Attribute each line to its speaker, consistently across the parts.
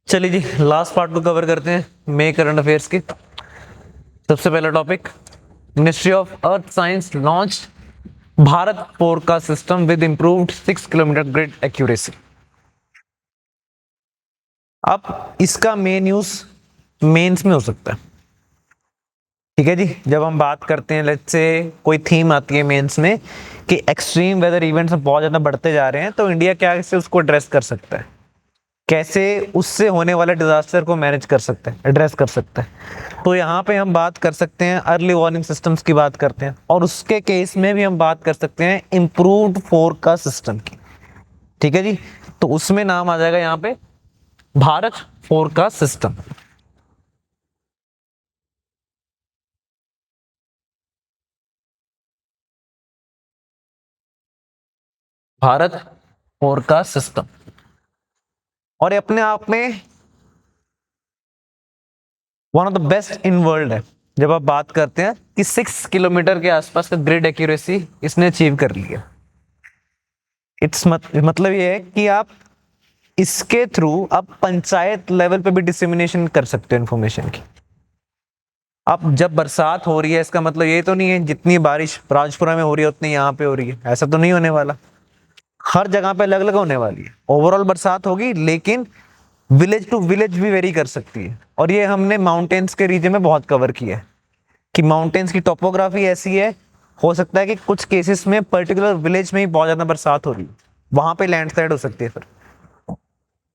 Speaker 1: चलिए जी, last part को cover करते हैं मे करंट अफेयर्स के। सबसे पहला topic, ministry of earth science launch Bharat forecast system with improved 6 kilometre grid accuracy. अब इसका मेन यूज मेंस में हो सकता है। ठीक है जी, जब हम बात करते हैं लेट्स से कोई थीम आती है मेंस में कि एक्सट्रीम वेदर इवेंट्स बहुत ज्यादा बढ़ते जा रहे हैं, तो इंडिया क्या से उसको एड्रेस कर सकता है, कैसे उससे होने वाले डिजास्टर को मैनेज कर सकते हैं, एड्रेस कर सकते हैं। तो यहाँ पे हम बात कर सकते हैं अर्ली वार्निंग सिस्टम्स की बात करते हैं, और उसके केस में भी हम बात कर सकते हैं इंप्रूव्ड फोरकास्ट सिस्टम की। ठीक है जी, तो उसमें नाम आ जाएगा यहाँ पे Bharat forecast system. Bharat forecast system, और ये अपने आप में one of the best in world है। जब आप बात करते हैं कि 6 किलोमीटर के आसपास का ग्रिड एक्यूरेसी इसने अचीव कर लिया। मतलब ये है कि आप इसके थ्रू आप पंचायत लेवल पे भी डिसेमिनेशन कर सकते हो इन्फॉर्मेशन की। अब जब बरसात हो रही है, इसका मतलब ये तो नहीं है जितनी बारिश राजपुरा में हो रही है उतनी यहाँ पे हो रही है, ऐसा तो नहीं होने वाला। हर जगह पे अलग अलग होने वाली है। ओवरऑल बरसात होगी, लेकिन विलेज टू विलेज भी वेरी कर सकती है। और ये हमने माउंटेन्स के रीजन में बहुत कवर किया है कि माउंटेन्स की टोपोग्राफी ऐसी है, हो सकता है कि कुछ केसेस में पर्टिकुलर विलेज में ही बहुत ज्यादा बरसात हो रही है, वहां पे लैंडस्लाइड हो सकती है फिर।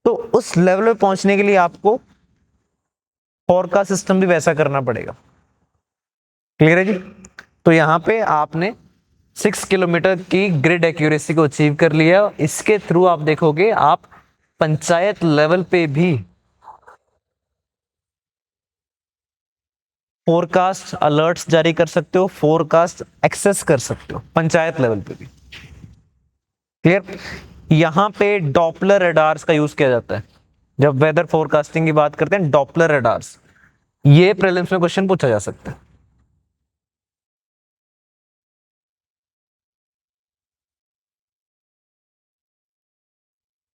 Speaker 1: तो उस लेवल पे पहुंचने के लिए आपको फोरकास्ट सिस्टम भी वैसा करना पड़ेगा। क्लियर है जी? तो यहां पे आपने 6 किलोमीटर की ग्रिड एक्यूरेसी को अचीव कर लिया। इसके थ्रू आप देखोगे आप पंचायत लेवल पे भी फोरकास्ट अलर्ट्स जारी कर सकते हो, फोरकास्ट एक्सेस कर सकते हो पंचायत लेवल पे भी। क्लियर? यहां पे डॉपलर रडार्स का यूज किया जाता है। जब वेदर फोरकास्टिंग की बात करते हैं, डॉपलर रडार्स, ये प्रीलिम्स में क्वेश्चन पूछा जा सकता है।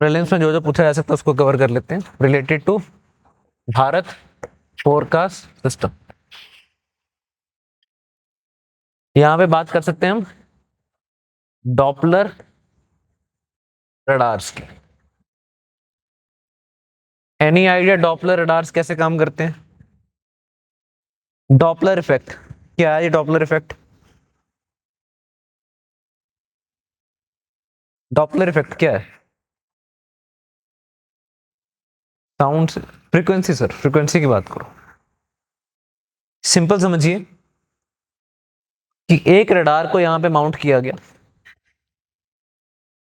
Speaker 1: प्रीलिम्स में जो जो पूछा जा सकता है उसको कवर कर लेते हैं related to Bharat forecast system. यहां पे बात कर सकते हैं हम डॉपलर रडार्स की। एनी आइडिया डॉपलर रडार्स कैसे काम करते हैं? डॉपलर इफेक्ट क्या है? ये डॉपलर इफेक्ट, डॉपलर इफेक्ट क्या है? साउंड फ्रीक्वेंसी, सर फ्रीक्वेंसी की बात करो। सिंपल समझिए कि एक रडार को यहां पे माउंट किया गया,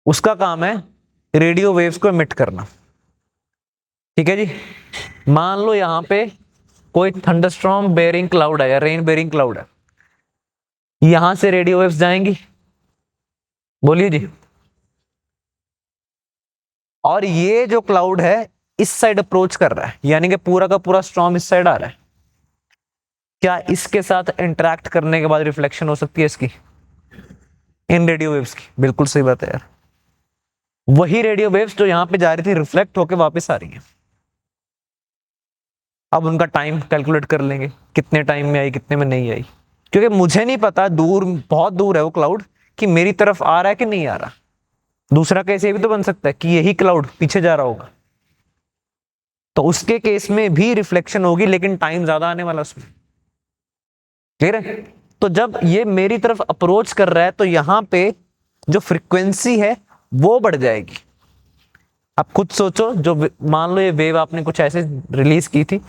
Speaker 1: उसका काम है रेडियो वेव्स को एमिट करना। ठीक है जी, मान लो यहां पे कोई थंडरस्टॉर्म बेयरिंग क्लाउड है या रेन बेयरिंग क्लाउड है, यहां से रेडियो वेव्स जाएंगी। बोलिए जी। और ये जो क्लाउड है इस साइड अप्रोच कर रहा है, यानी कि पूरा का पूरा स्टॉर्म इस साइड आ रहा है। क्या इसके साथ इंटरेक्ट करने के बाद रिफ्लेक्शन हो सकती है इसकी, इन रेडियो वेव्स की? बिल्कुल सही बात है यार। वही रेडियो वेव्स जो यहां पे जा रही थी रिफ्लेक्ट होकर वापस आ रही है। अब उनका टाइम कैलकुलेट कर लेंगे, कितने टाइम में आई कितने में नहीं आई, क्योंकि मुझे नहीं पता, दूर बहुत दूर है वो क्लाउड, कि मेरी तरफ आ रहा है कि नहीं आ रहा। दूसरा केस ये भी तो बन सकता है कि यही क्लाउड पीछे जा रहा होगा, तो उसके केस में भी रिफ्लेक्शन होगी, लेकिन टाइम ज्यादा आने वाला उसमें। क्लियर है? तो जब ये मेरी तरफ अप्रोच कर रहा है तो यहां पे जो फ्रीक्वेंसी है वो बढ़ जाएगी। आप खुद सोचो, जो मान लो ये वेव आपने कुछ ऐसे रिलीज की थी,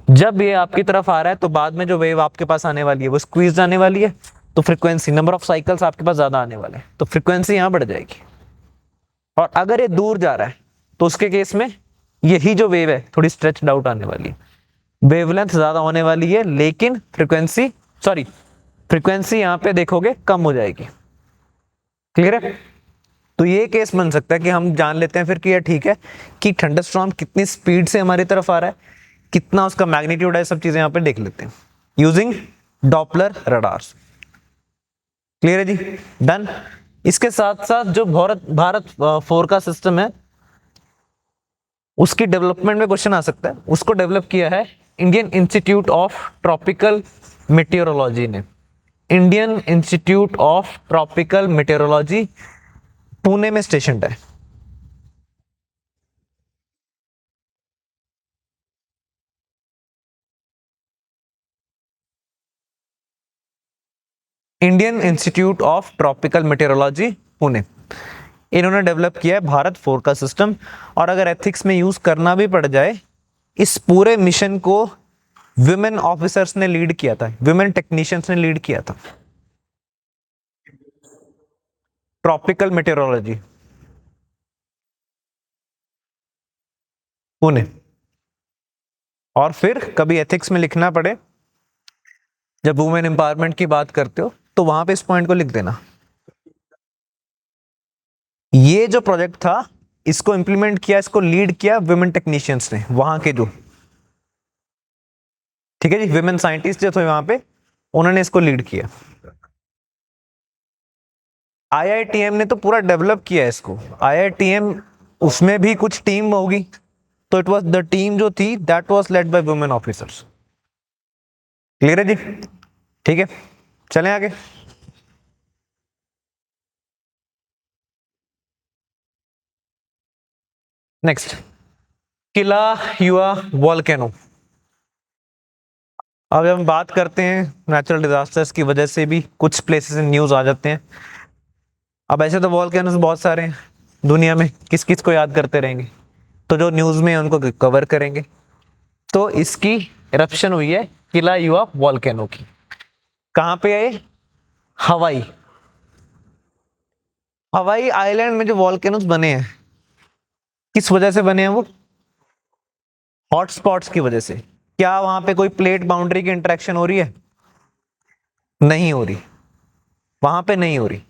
Speaker 1: जब ये आपकी तरफ आ रहा है तो बाद में जो वेव आपके पास आने वाली है वो स्क्वीज आने वाली है, तो फ्रीक्वेंसी, नंबर ऑफ साइकिल्स आपके पास ज्यादा आने वाले हैं, तो फ्रीक्वेंसी यहां बढ़ जाएगी। और अगर ये दूर जा रहा है तो उसके केस में यही जो वेव है थोड़ी स्ट्रेच्ड आउट आने वाली है, वेवलेंथ ज्यादा होने वाली है, लेकिन फ्रीक्वेंसी यहां पे देखोगे कम हो जाएगी। क्लियर है? तो ये केस बन सकता है कि हम जान लेते हैं फिर कि ये ठीक है कि थंडरस्टॉर्म कितनी स्पीड से हमारी तरफ आ रहा है, कितना उसका मैग्नीट्यूड है, सब चीजें यहां पे देख लेते हैं यूजिंग डॉपलर रडार्स। क्लियर है जी? डन। इसके साथ साथ जो भारत फोरकास्ट सिस्टम है, उसकी डेवलपमेंट में क्वेश्चन आ सकता है। उसको डेवलप किया है Indian Institute of Tropical Meteorology ने। Indian Institute of Tropical Meteorology Pune में स्टेशन है। Indian Institute of Tropical Meteorology Pune, इन्होंने डेवलप किया है भारत फोरकास्ट सिस्टम। और अगर एथिक्स में यूज करना भी पड़ जाए, इस पूरे मिशन को विमेन ऑफिसर्स ने लीड किया था, विमेन टेक्नीशियंस ने लीड किया था। Tropical Meteorology Pune. और फिर कभी एथिक्स में लिखना पड़े, जब वुमेन एम्पावरमेंट की बात करते हो, तो वहां पे इस पॉइंट को लिख देना। ये जो प्रोजेक्ट था, इसको इंप्लीमेंट किया, इसको लीड किया विमेन टेक्नीशियंस ने, वहां के जो, ठीक है जी, विमेन साइंटिस्ट जो थे वहां पे, उन्होंने इसको लीड किया। आईआईटीएम ने तो पूरा डेवलप किया इसको। आईआईटीएम, उसमें भी कुछ टीम होगी, तो इट वाज द टीम जो थी that was led by women officers. Clear है जी? ठीक है, चलें आगे। नेक्स्ट, किला युवा वॉल्केनो। अब हम बात करते हैं नेचुरल डिजास्टर्स की वजह से भी कुछ प्लेसेस इन न्यूज आ जाते हैं। अब ऐसे तो वॉल्केनोस बहुत सारे हैं दुनिया में, किस किस को याद करते रहेंगे, तो जो न्यूज में है उनको कवर करेंगे। तो इसकी इरप्शन हुई है किला युवा वॉल्केनो की। कहां पे है? हवाई। हवाई आइलैंड में जो वॉल्केनोस बने हैं, किस वजह से बने हैं वो? हॉटस्पॉट्स की वजह से। क्या वहां पे कोई प्लेट बाउंड्री की इंटरेक्शन हो रही है? नहीं हो रही, वहां पे नहीं हो रही।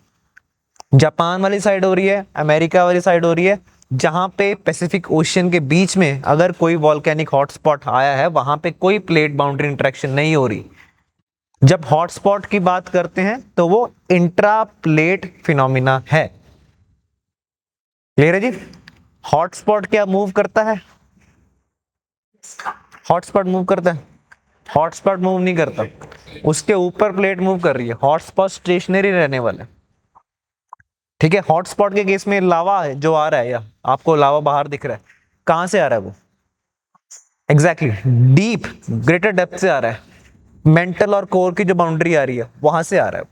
Speaker 1: जापान वाली साइड हो रही है, अमेरिका वाली साइड हो रही है। जहां पे पैसिफिक ओशियन के बीच में अगर कोई वॉल्केनिक हॉटस्पॉट आया है, वहां पे कोई प्लेट बाउंड्री इंटरेक्शन नहीं हो रही। जब हॉटस्पॉट की बात करते हैं तो वो इंट्रा प्लेट फिनोमिना है। क्लियर है जी? हॉटस्पॉट क्या मूव करता है? हॉटस्पॉट मूव करता है? हॉटस्पॉट मूव नहीं करता, उसके ऊपर प्लेट मूव कर रही है। हॉटस्पॉट स्टेशनरी रहने वाला है। ठीक है, हॉटस्पॉट के केस में लावा है जो आ रहा है, या आपको लावा बाहर दिख रहा है, कहां से आ रहा है वो? एग्जैक्टली, डीप, ग्रेटर डेप्थ से आ रहा है। मेंटल और कोर की जो बाउंड्री आ रही है, वहां से आ रहा है।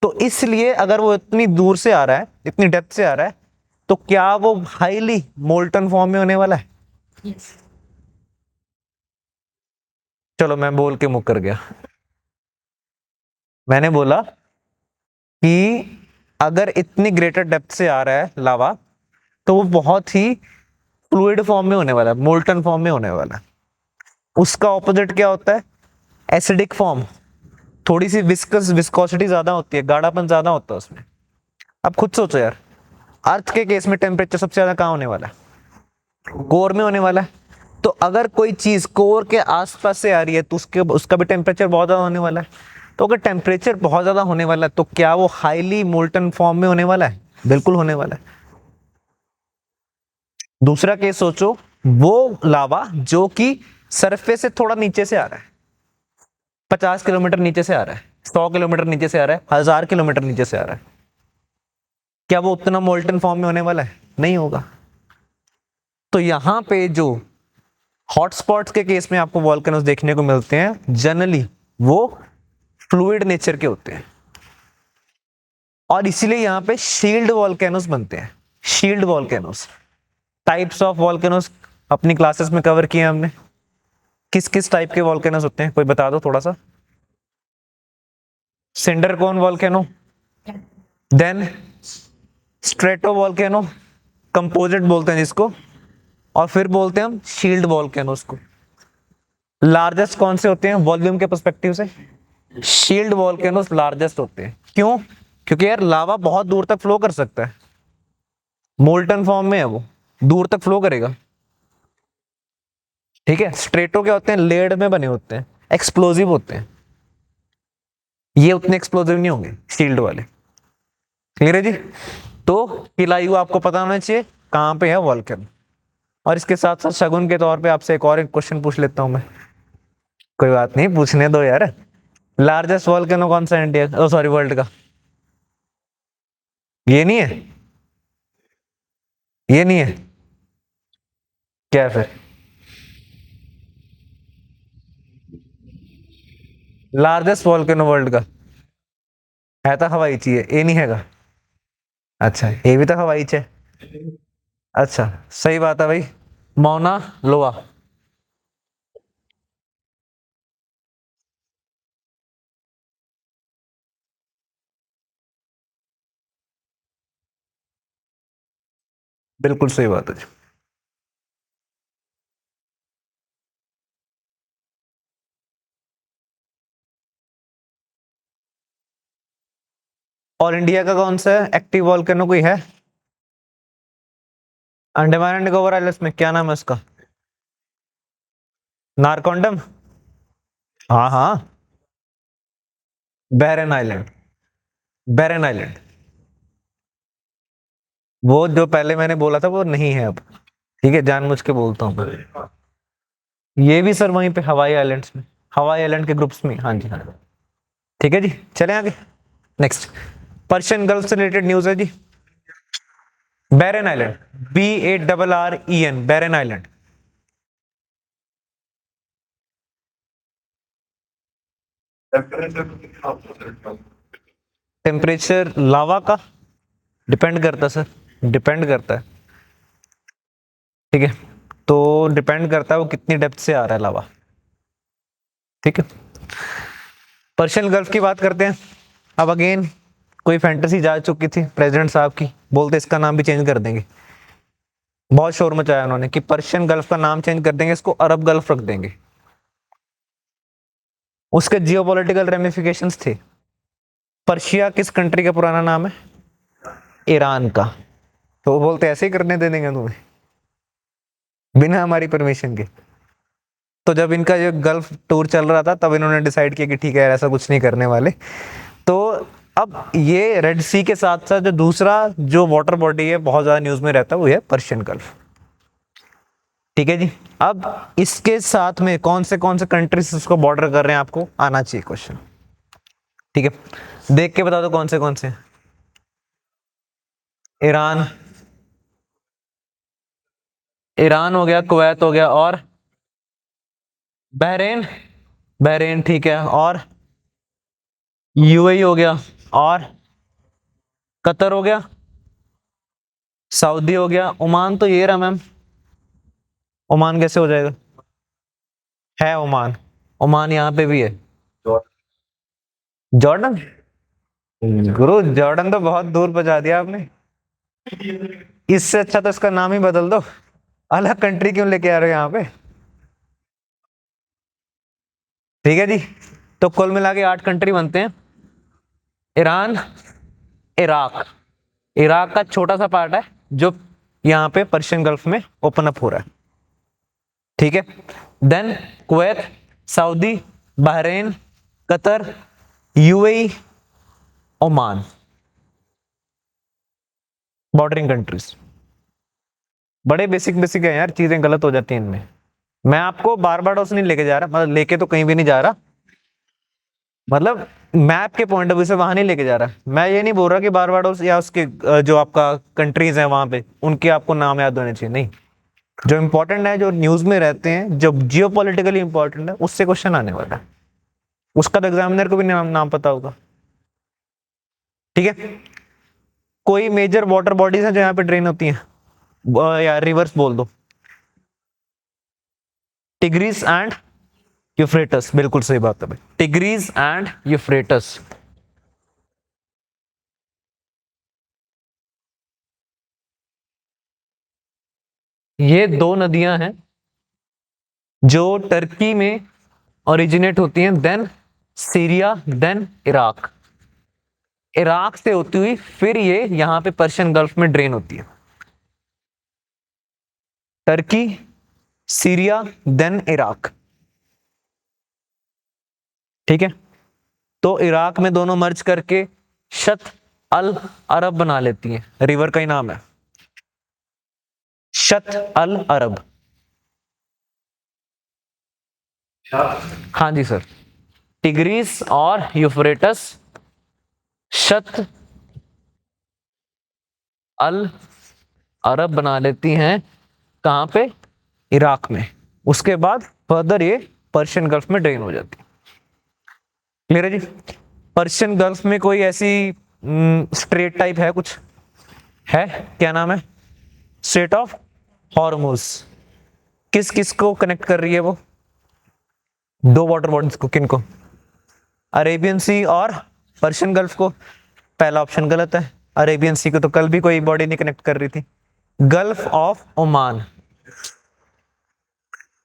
Speaker 1: तो इसलिए अगर वो इतनी दूर से आ रहा है, इतनी डेप्थ से आ रहा है, तो क्या वो हाईली मोल्टन फॉर्म में होने वाला है? चलो, मैं बोल के मुकर गया। मैंने बोला कि अगर इतनी ग्रेटर डेप्थ से आ रहा है लावा, तो वो बहुत ही फ्लूइड फॉर्म में होने वाला है, मोल्टन फॉर्म में होने वाला है। उसका ऑपोजिट क्या होता है? Acidic form. थोड़ी सी विस्कोसिटी ज्यादा होती है, गाढ़ापन ज्यादा होता है उसमें। अब खुद सोचो यार, अर्थ के केस में टेम्परेचर सबसे ज्यादा कहां होने वाला है? कोर में होने वाला है। तो अगर कोई चीज कोर के आसपास से आ रही है, तो उसका भी टेम्परेचर बहुत ज्यादा होने वाला है। तो अगर टेम्परेचर बहुत ज्यादा होने वाला है, तो क्या वो हाईली मोल्टन फॉर्म में होने वाला है? बिल्कुल होने वाला है। दूसरा केस सोचो, वो लावा जो कि सरफेस से थोड़ा नीचे से आ रहा है, 50 किलोमीटर नीचे से आ रहा है, 100 किलोमीटर नीचे से आ रहा है, 1000 किलोमीटर नीचे से आ रहा है, क्या वो उतना मोल्टन फॉर्म में होने वाला है? नहीं होगा। तो यहां पे जो हॉटस्पॉट्स के केस में आपको वॉल्केनोस देखने को मिलते हैं, जनरली वो फ्लूइड नेचर के होते हैं। और इसीलिए यहां पे शील्ड वॉल्केनोस बनते हैं। Shield volcanoes, types of volcanoes अपनी क्लासेस में कवर किए हमने। किस किस टाइप के वॉल्केनोस होते हैं, कोई बता दो थोड़ा सा। Cinder cone volcano, then strato volcano, composite बोलते हैं जिसको, और फिर बोलते हैं हम शील्ड वॉल्केनोस को। लार्जेस्ट कौन से होते हैं वॉल्यूम के पर्सपेक्टिव से? शील्ड वॉल्केनोस लार्जेस्ट होते हैं। क्यों? क्योंकि यार लावा बहुत दूर तक फ्लो कर सकता है, मोल्टन फॉर्म में है वो, दूर तक फ्लो करेगा। ठीक है, स्ट्रेटो क्या होते हैं? लेड में बने होते हैं, एक्सप्लोजिव होते हैं। ये उतने एक्सप्लोजिव नहीं होंगे शील्ड वाले। क्लियर है जी? तो किलायू आपको पता होना चाहिए कहां पे है वॉल्केनो। और इसके साथ साथ शगुन के तौर पे आपसे एक और क्वेश्चन पूछ लेता हूं मैं। कोई बात नहीं, पूछने दो यार। लार्जेस्ट वॉल्केनो कौन सा इंडिया, ओ सॉरी, वर्ल्ड का? ये नहीं है, ये नहीं है, क्या है फिर? लार्जेस्ट वॉल्केनो वर्ल्ड का है तो हवाई चाहिए, ये नहीं हैगा। अच्छा, ये भी तो हवाई है। अच्छा, सही बात है भाई, मौना लोआ। बिल्कुल सही बात है जी। और इंडिया का कौन सा है एक्टिव वॉल्केनो, कोई है? अंडमान एंड निकोबार आइलैंड्स में क्या नाम है उसका? नारकोंडम। हाँ हाँ, बैरन आइलैंड, बैरन आइलैंड। वो जो पहले मैंने बोला था वो नहीं है अब। ठीक है, जानबूझ के बोलता हूँ मैं। ये भी सर वहीं पे हवाई आइलैंड्स में, हवाई आइलैंड के ग्रुप्स में। हाँ जी हाँ। ठीक है जी, चले आगे। नेक्स्ट, पर्शियन गल्फ से रिलेटेड न्यूज है जी। बैरन आइलैंड, BARREN, बैरन आइलैंड। टेम्परेचर लावा का डिपेंड करता है सर, डिपेंड करता है। ठीक है, तो डिपेंड करता है वो कितनी डेप्थ से आ रहा है लावा। ठीक है, पर्शियन गल्फ की बात करते हैं। अब अगेन कोई फैंटेसी जा चुकी थी प्रेसिडेंट साहब की, बोलते इसका नाम भी चेंज कर देंगे। बहुत शोर मचाया उन्होंने कि पर्शियन गल्फ का नाम चेंज कर देंगे, इसको अरब गल्फ रख देंगे। उसके जियोपॉलिटिकल रेमिफिकेशंस थे। पर्शिया किस कंट्री का पुराना नाम है? ईरान का। तो वो बोलते ऐसे ही करने दे देंगे तुम्हें, बिना हमारी परमिशन के। तो जब इनका जो गल्फ टूर चल रहा था तब इन्होंने डिसाइड किया कि ठीक है यार, ऐसा कुछ नहीं करने वाले। तो अब ये रेड सी के साथ साथ जो दूसरा जो वाटर बॉडी है बहुत ज्यादा न्यूज में रहता है वो है पर्शियन गल्फ। ठीक है जी, अब इसके साथ में कौन से कंट्रीज उसको बॉर्डर कर रहे हैं, आपको आना चाहिए क्वेश्चन। ठीक है, देख के बता दो कौन से। ईरान, ईरान हो गया, कुवैत हो गया, और बहरेन, बहरेन ठीक है, और UAE हो गया, और कतर हो गया, सऊदी हो गया, ओमान तो ये रहा मैम। ओमान कैसे हो जाएगा? है ओमान, ओमान यहाँ पे भी है। जॉर्डन, गुरु जॉर्डन तो बहुत दूर पहुंचा दिया आपने। इससे अच्छा तो इसका नाम ही बदल दो, अलग कंट्री क्यों लेके आ रहे हो यहाँ पे? ठीक है जी, तो कुल मिला के 8 कंट्री बनते हैं। ईरान, इराक, इराक का छोटा सा पार्ट है जो यहाँ पे पर्शियन गल्फ में ओपन अप हो रहा है। ठीक है, then Kuwait, Saudi, Bahrain, Qatar, UAE, Oman, bordering countries. बड़े बेसिक बेसिक है यार, चीजें गलत हो जाती हैं इनमें। मैं आपको बारबाडोस नहीं लेके जा रहा, मतलब लेके तो कहीं भी नहीं जा रहा, मतलब मैप के पॉइंट ऑफ व्यू से वहां नहीं लेके जा रहा। मैं ये नहीं बोल रहा कि बारबाडोस या उसके जो आपका कंट्रीज हैं वहां पे उनके आपको नाम याद होने चाहिए, नहीं। जो इंपॉर्टेंट है, जो न्यूज में रहते हैं, जो जियो पॉलिटिकली इंपॉर्टेंट है, उससे क्वेश्चन आने वाला है। उसका तो एग्जामिनर को भी नाम पता होगा। ठीक है, कोई मेजर वाटर बॉडीज हैं जो यहाँ पे ड्रेन होती हैं, या रिवर्स बोल दो। टिग्रीज एंड यूफ्रेटस, बिल्कुल सही बात है भाई, टिग्रीज एंड यूफ्रेटस। ये 2 नदियां हैं जो टर्की में ओरिजिनेट होती हैं, then Syria, then Iraq. Iraq से होती हुई फिर ये यहां पे पर्शियन गल्फ में ड्रेन होती है। Turkey, Syria, then Iraq. ठीक है, तो इराक में दोनों मर्ज करके शत अल अरब बना लेती हैं, रिवर का ही नाम है। शत अल अरब। हाँ जी सर, टिग्रीस और यूफ्रेटस शत अल अरब बना लेती हैं, कहां पे, इराक में। उसके बाद फर्दर ये पर्शियन गल्फ में ड्रेन हो जाती है। क्लियर है जी। पर्शियन गल्फ में कोई ऐसी स्ट्रेट टाइप है, कुछ है, क्या नाम है, स्ट्रेट ऑफ हॉर्मुज। किस किस को कनेक्ट कर रही है वो, दो वाटर बॉडीज को, किन को, अरेबियन सी और पर्शियन गल्फ को। पहला ऑप्शन गलत है, अरेबियन सी को तो कल भी कोई बॉडी नहीं कनेक्ट कर रही थी। Gulf of Oman,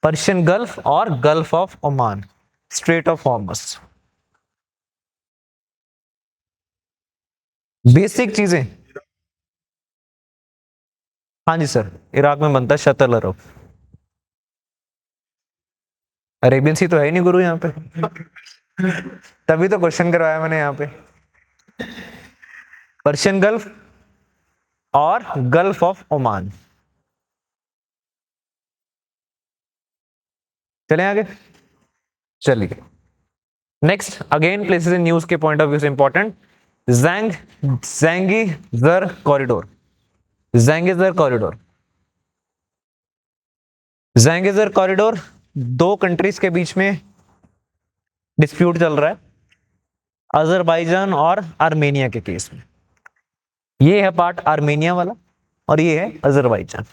Speaker 1: Persian Gulf और Gulf of Oman, Strait of Hormuz. Basic चीजें। हाँ जी सर, इराक में बनता है शतल अरब। अरेबियन सी तो है ही नहीं गुरु यहाँ पे, तभी तो क्वेश्चन करवाया मैंने यहाँ पे। पर्शियन गल्फ और गल्फ ऑफ ओमान। चलें आगे, चलिए। Next again places in news के पॉइंट ऑफ व्यू से इंपॉर्टेंट, ज़ैंगीज़र कॉरिडोर। ज़ैंगीज़र कॉरिडोर, ज़ैंगीज़र कॉरिडोर दो कंट्रीज के बीच में डिस्प्यूट चल रहा है, अजरबैजान और आर्मेनिया के केस में। ये है पार्ट आर्मेनिया वाला और ये है अजरबैजान।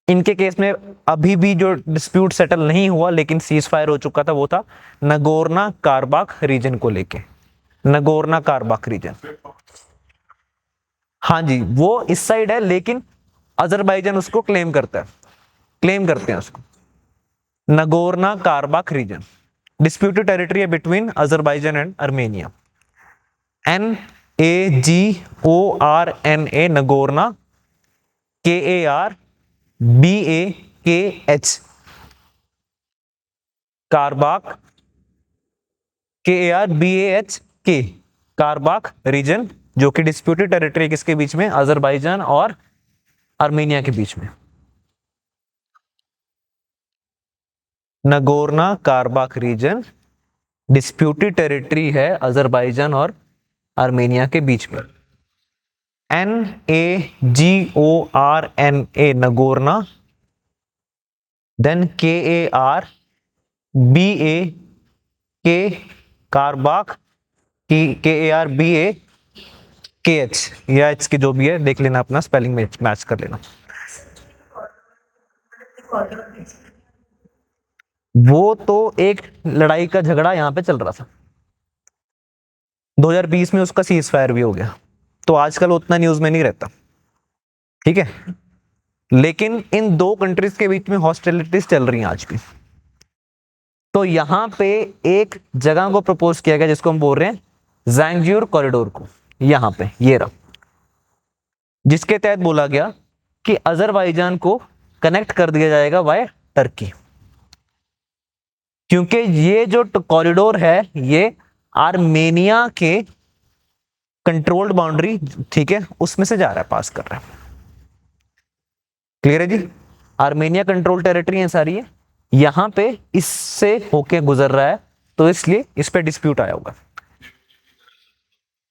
Speaker 1: इनके केस में अभी भी जो डिस्प्यूट सेटल नहीं हुआ लेकिन सीज फायर हो चुका था, वो था नगोर्नो काराबाख रीजन को लेके। नगोर्नो काराबाख रीजन, हाँ जी, वो इस साइड है लेकिन अजरबैजान उसको क्लेम करता है, क्लेम करते हैं उसको। Nagorno Karabakh region disputed territory है between Azerbaijan and Armenia. NAGORNA, Nagorno, KARBAKH, Karabakh, KARBAHK, Karabakh region, जो कि डिस्प्यूटेड टेरिटरी किसके बीच में, अजरबैजान और आर्मेनिया के बीच में। नगोर्नो कारबाख रीजन डिस्प्यूटेड टेरिटरी है अजरबैजान और आर्मेनिया के बीच में। NAGORNA, नगोर्नो, देन KARBAK, कारबाक, KARBAKH, या एच की जो भी है देख लेना, अपना स्पेलिंग में मैच कर लेना। वो तो एक लड़ाई का झगड़ा यहाँ पे चल रहा था, 2020 में उसका सीज फायर भी हो गया, तो आजकल उतना न्यूज में नहीं रहता, ठीक है। लेकिन इन दो कंट्रीज के बीच में हॉस्टिलिटीज चल रही हैं आज भी। तो यहां पे एक जगह को प्रपोज किया गया जिसको हम बोल रहे हैं ज़ैंगीज़र कॉरिडोर को, यहां पे ये रहा, जिसके तहत बोला गया कि अजरबैजान को कनेक्ट कर दिया जाएगा वाया टर्की, क्योंकि ये जो कॉरिडोर है ये आर्मेनिया के कंट्रोल्ड बाउंड्री, ठीक है, उसमें से जा रहा है, पास कर रहा है। क्लियर है जी, आर्मेनिया कंट्रोल टेरिटरी है सारी है, यहां पे इससे होके गुजर रहा है, तो इसलिए इस पे डिस्प्यूट आया होगा।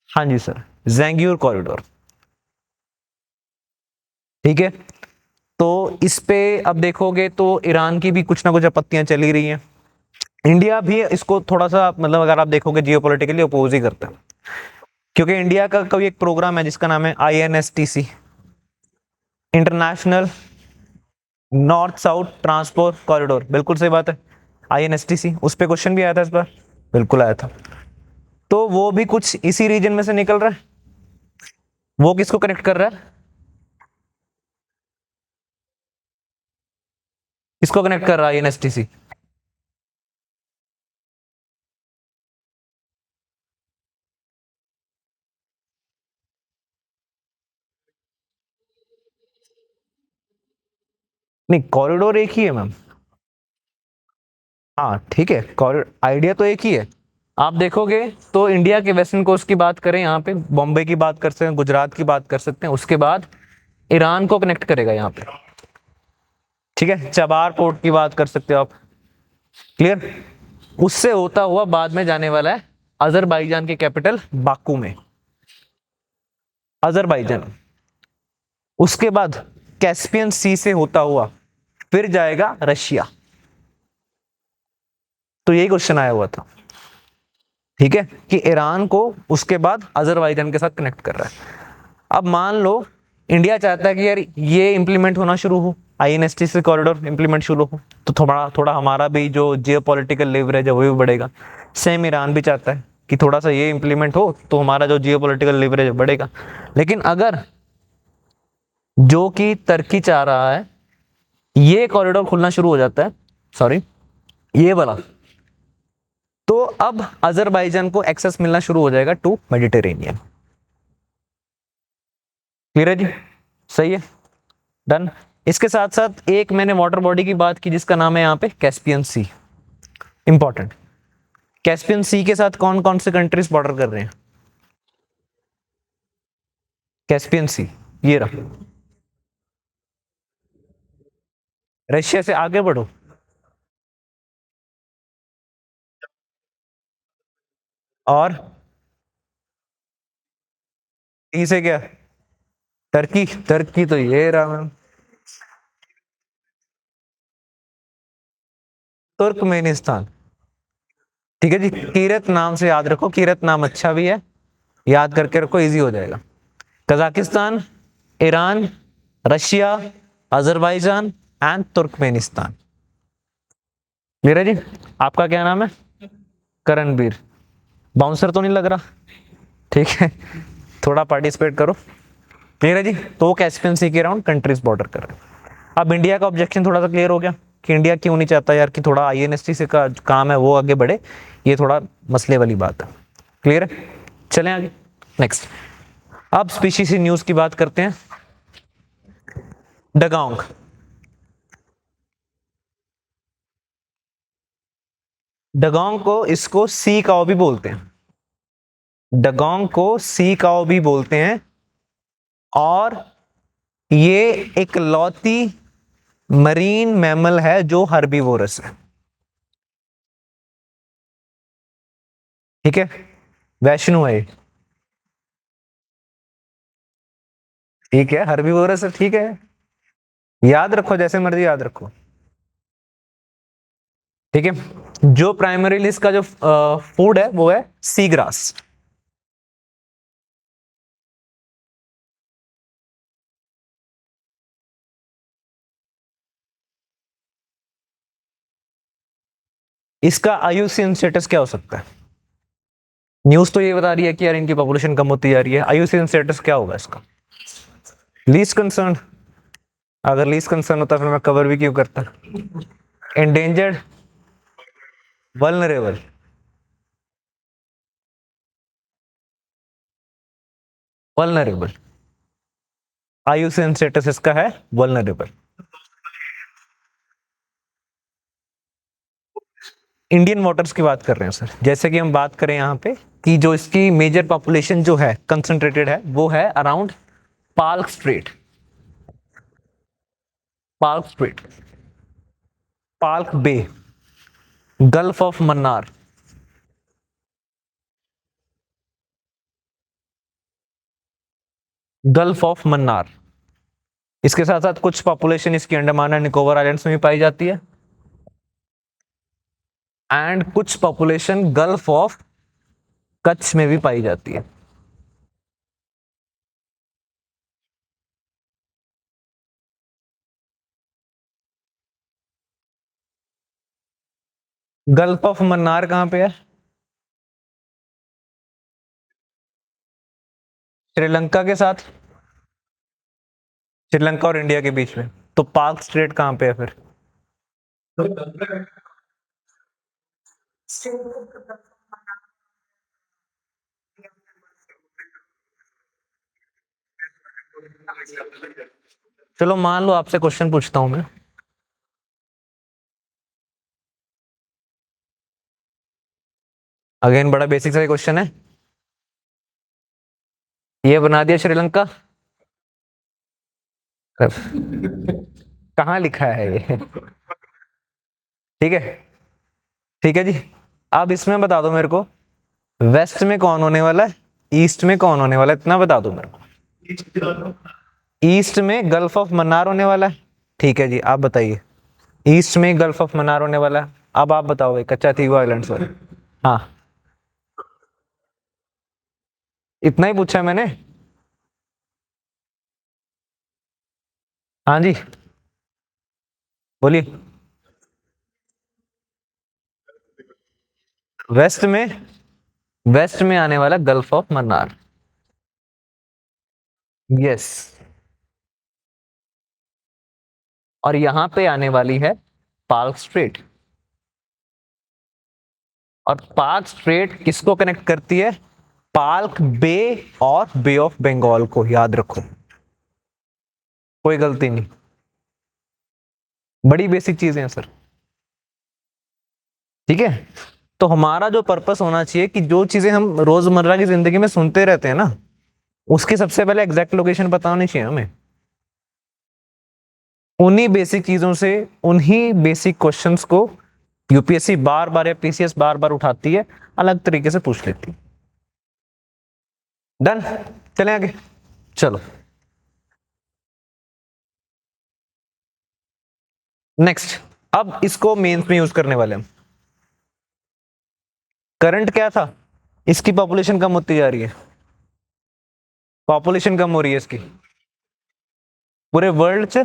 Speaker 1: हाँ जी सर, ज़ैंगीज़र कॉरिडोर, ठीक है। तो इस पे अब देखोगे तो ईरान की भी कुछ ना कुछ आपत्तियां चली रही हैं, इंडिया भी इसको थोड़ा सा, मतलब अगर आप देखोगे जियोपॉलिटिकली अपोज ही करता है, क्योंकि इंडिया का कोई एक प्रोग्राम है जिसका नाम है INSTC, international north south transport corridor. बिल्कुल सही बात है, INSTC, उस पे क्वेश्चन भी आया था इस बार, बिल्कुल आया था। तो वो भी कुछ इसी रीजन में से निकल रहा है। वो किसको कनेक्ट कर रहा है, किसको कनेक्ट कर रहा है INSTC? नहीं, कॉरिडोर एक ही है मैम, हाँ ठीक है, कॉरिडोर आइडिया तो एक ही है। आप देखोगे तो इंडिया के वेस्टर्न कोस्ट की बात करें, यहाँ पे बॉम्बे की बात कर सकते हैं, गुजरात की बात कर सकते हैं, उसके बाद ईरान को कनेक्ट करेगा यहाँ पे, ठीक है, चबार पोर्ट की बात कर सकते हो आप। क्लियर। उससे होता हुआ बाद में जाने वाला है अजरबैजान की कैपिटल बाकू में, अजरबैजान। उसके बाद कैस्पियन सी से होता हुआ फिर जाएगा रशिया। तो यही क्वेश्चन आया हुआ था, ठीक है, कि ईरान को उसके बाद अजरबैजान के साथ कनेक्ट कर रहा है। अब मान लो इंडिया चाहता है कि यार ये इंप्लीमेंट होना शुरू हो, आईएनएसटी से कॉरिडोर इंप्लीमेंट शुरू हो, तो थोड़ा थोड़ा हमारा भी जो जियोपॉलिटिकल लेवरेज है वो भी बढ़ेगा। सेम ईरान भी चाहता है कि थोड़ा सा ये इंप्लीमेंट हो तो हमारा जो जियोपॉलिटिकल लेवरेज बढ़ेगा। लेकिन अगर जो कि तुर्की चाह रहा है ये कॉरिडोर खुलना शुरू हो जाता है, सॉरी ये वाला, तो अब अजरबैजान को एक्सेस मिलना शुरू हो जाएगा टू मेडिटेरेनियन। क्लियर है जी, सही है, डन। इसके साथ साथ एक मैंने वाटर बॉडी की बात की जिसका नाम है यहाँ पे कैस्पियन सी, इंपॉर्टेंट। कैस्पियन सी के साथ कौन कौन से कंट्रीज बॉर्डर कर रहे हैं? कैस्पियन सी ये रहा। रशिया से आगे बढ़ो, और ई से क्या? टर्की, टर्की तो ये रहा मैम, तुर्कमेनिस्तान। ठीक है जी, कीरत नाम से याद रखो, कीरत नाम अच्छा भी है, याद करके रखो, इजी हो जाएगा। Kazakhstan, Iran, Russia, Azerbaijan and Turkmenistan. Clear है जी। आपका क्या नाम है? करणबीर। बाउंसर तो नहीं लग रहा, ठीक है, थोड़ा पार्टिसिपेट करो। क्लियर है जी। तो कैस्पियन सी के अराउंड कंट्रीज बॉर्डर कर रहे हैं। अब इंडिया का ऑब्जेक्शन थोड़ा सा क्लियर हो गया कि इंडिया क्यों नहीं चाहता यार कि थोड़ा आईएनएसटी से का काम है वो आगे बढ़े, ये थोड़ा मसले वाली बात है। क्लियर है, चलें आगे नेक्स्ट। अब स्पीशीज न्यूज की बात करते हैं। डगोंग, डगोंग को इसको सी काओ भी बोलते हैं, डगोंग को सी काओ भी बोलते हैं, और ये एक लौती मरीन मैमल है जो हर्बीवोरस है। ठीक है, वैष्णु है, ठीक है, हर्बीवोरस है, ठीक है, याद रखो जैसे मर्जी याद रखो। ठीक है, जो प्राइमरीली इसका जो फूड है वो है सी ग्रास। इसका आईयूसीएन स्टेटस क्या हो सकता है? न्यूज तो ये बता रही है कि यार इनकी पॉपुलेशन कम होती जा रही है, आईयूसीएन स्टेटस क्या होगा इसका? Least concern. अगर लीस्ट कंसर्न होता फिर मैं कवर भी क्यों करता? Endangered, vulnerable, vulnerable, IUCN status इसका है वल्नरेबल। इंडियन वाटर्स की बात कर रहे हैं सर, जैसे कि हम बात करें यहाँ पे कि जो इसकी मेजर पॉपुलेशन जो है कंसंट्रेटेड है वो है around Palk Strait, Palk Strait, Palk Bay, Gulf of Mannar, Gulf of Mannar. इसके साथ साथ कुछ पॉपुलेशन इसकी अंडमान एंड निकोबार आइलैंड्स में भी पाई जाती है, एंड कुछ पॉपुलेशन गल्फ ऑफ कच्छ में भी पाई जाती है। गल्फ ऑफ मन्नार कहां पे है? श्रीलंका के साथ, श्रीलंका और इंडिया के बीच में। तो पाक स्ट्रेट कहां पे है फिर? चलो मान लो आपसे क्वेश्चन पूछता हूं मैं, अगेन बड़ा बेसिक सा क्वेश्चन है, ये बना दिया श्रीलंका। कहाँ लिखा है ये? ठीक है, ठीक है जी। अब इसमें बता दो मेरे को, वेस्ट में कौन होने वाला है, ईस्ट में कौन होने वाला है, इतना बता दो मेरे को। ईस्ट में गल्फ ऑफ मन्नार होने वाला है। ठीक है जी, आप बताइए। ईस्ट में गल्फ ऑफ मन्नार होने वाला है। अब आप बताओ भाई, कच्चा थीवा आइलैंड सॉरी। हाँ, इतना ही पूछा है मैंने। हाँ जी, बोलिए। वेस्ट में, वेस्ट में आने वाला गल्फ ऑफ मन्नार। यस। और यहां पे आने वाली है पार्क स्ट्रेट। और पार्क स्ट्रेट किसको कनेक्ट करती है? पार्क बे और बे ऑफ बंगाल को, याद रखो, कोई गलती नहीं। बड़ी बेसिक चीजें हैं सर। ठीक है, तो हमारा जो पर्पस होना चाहिए कि जो चीजें हम रोजमर्रा की जिंदगी में सुनते रहते हैं ना, उसकी सबसे पहले एग्जैक्ट लोकेशन पता होनी चाहिए हमें। उन्हीं बेसिक चीजों से, उन्हीं बेसिक क्वेश्चंस को यूपीएससी बार बार या पीसीएस बार बार उठाती है, अलग तरीके से पूछ लेती है। डन, चलें आगे। चलो नेक्स्ट, अब इसको मेंस में यूज करने वाले हम। करंट क्या था? इसकी पॉपुलेशन कम होती जा रही है, पॉपुलेशन कम हो रही है इसकी पूरे वर्ल्ड से।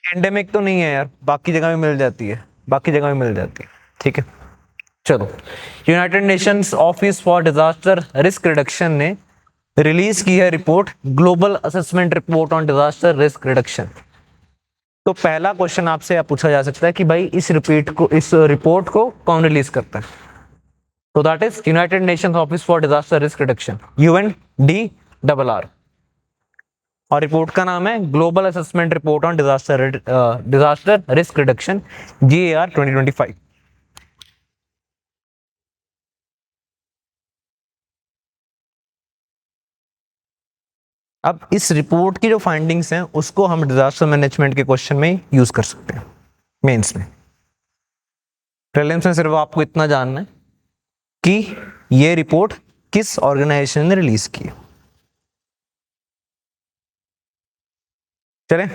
Speaker 1: एंडेमिक तो नहीं है यार, बाकी जगह भी मिल जाती है, बाकी जगह भी मिल जाती है। ठीक है, चलो। United Nations office for disaster risk reduction ने रिलीज की है report, global assessment report on disaster risk reduction. तो पहला क्वेश्चन आपसे पूछा जा सकता है कि भाई इस रिपीट को, इस रिपोर्ट को कौन रिलीज करता है? तो that is United Nations office for disaster risk reduction, UNDRR। और रिपोर्ट का नाम है global assessment report on disaster risk reduction, GAR 2025। अब इस रिपोर्ट की जो फाइंडिंग्स हैं उसको हम डिजास्टर मैनेजमेंट के क्वेश्चन में यूज कर सकते हैं, मेंस में। प्रीलिम्स में सिर्फ आपको इतना जानना है कि ये रिपोर्ट किस ऑर्गेनाइजेशन ने रिलीज की है। चलें,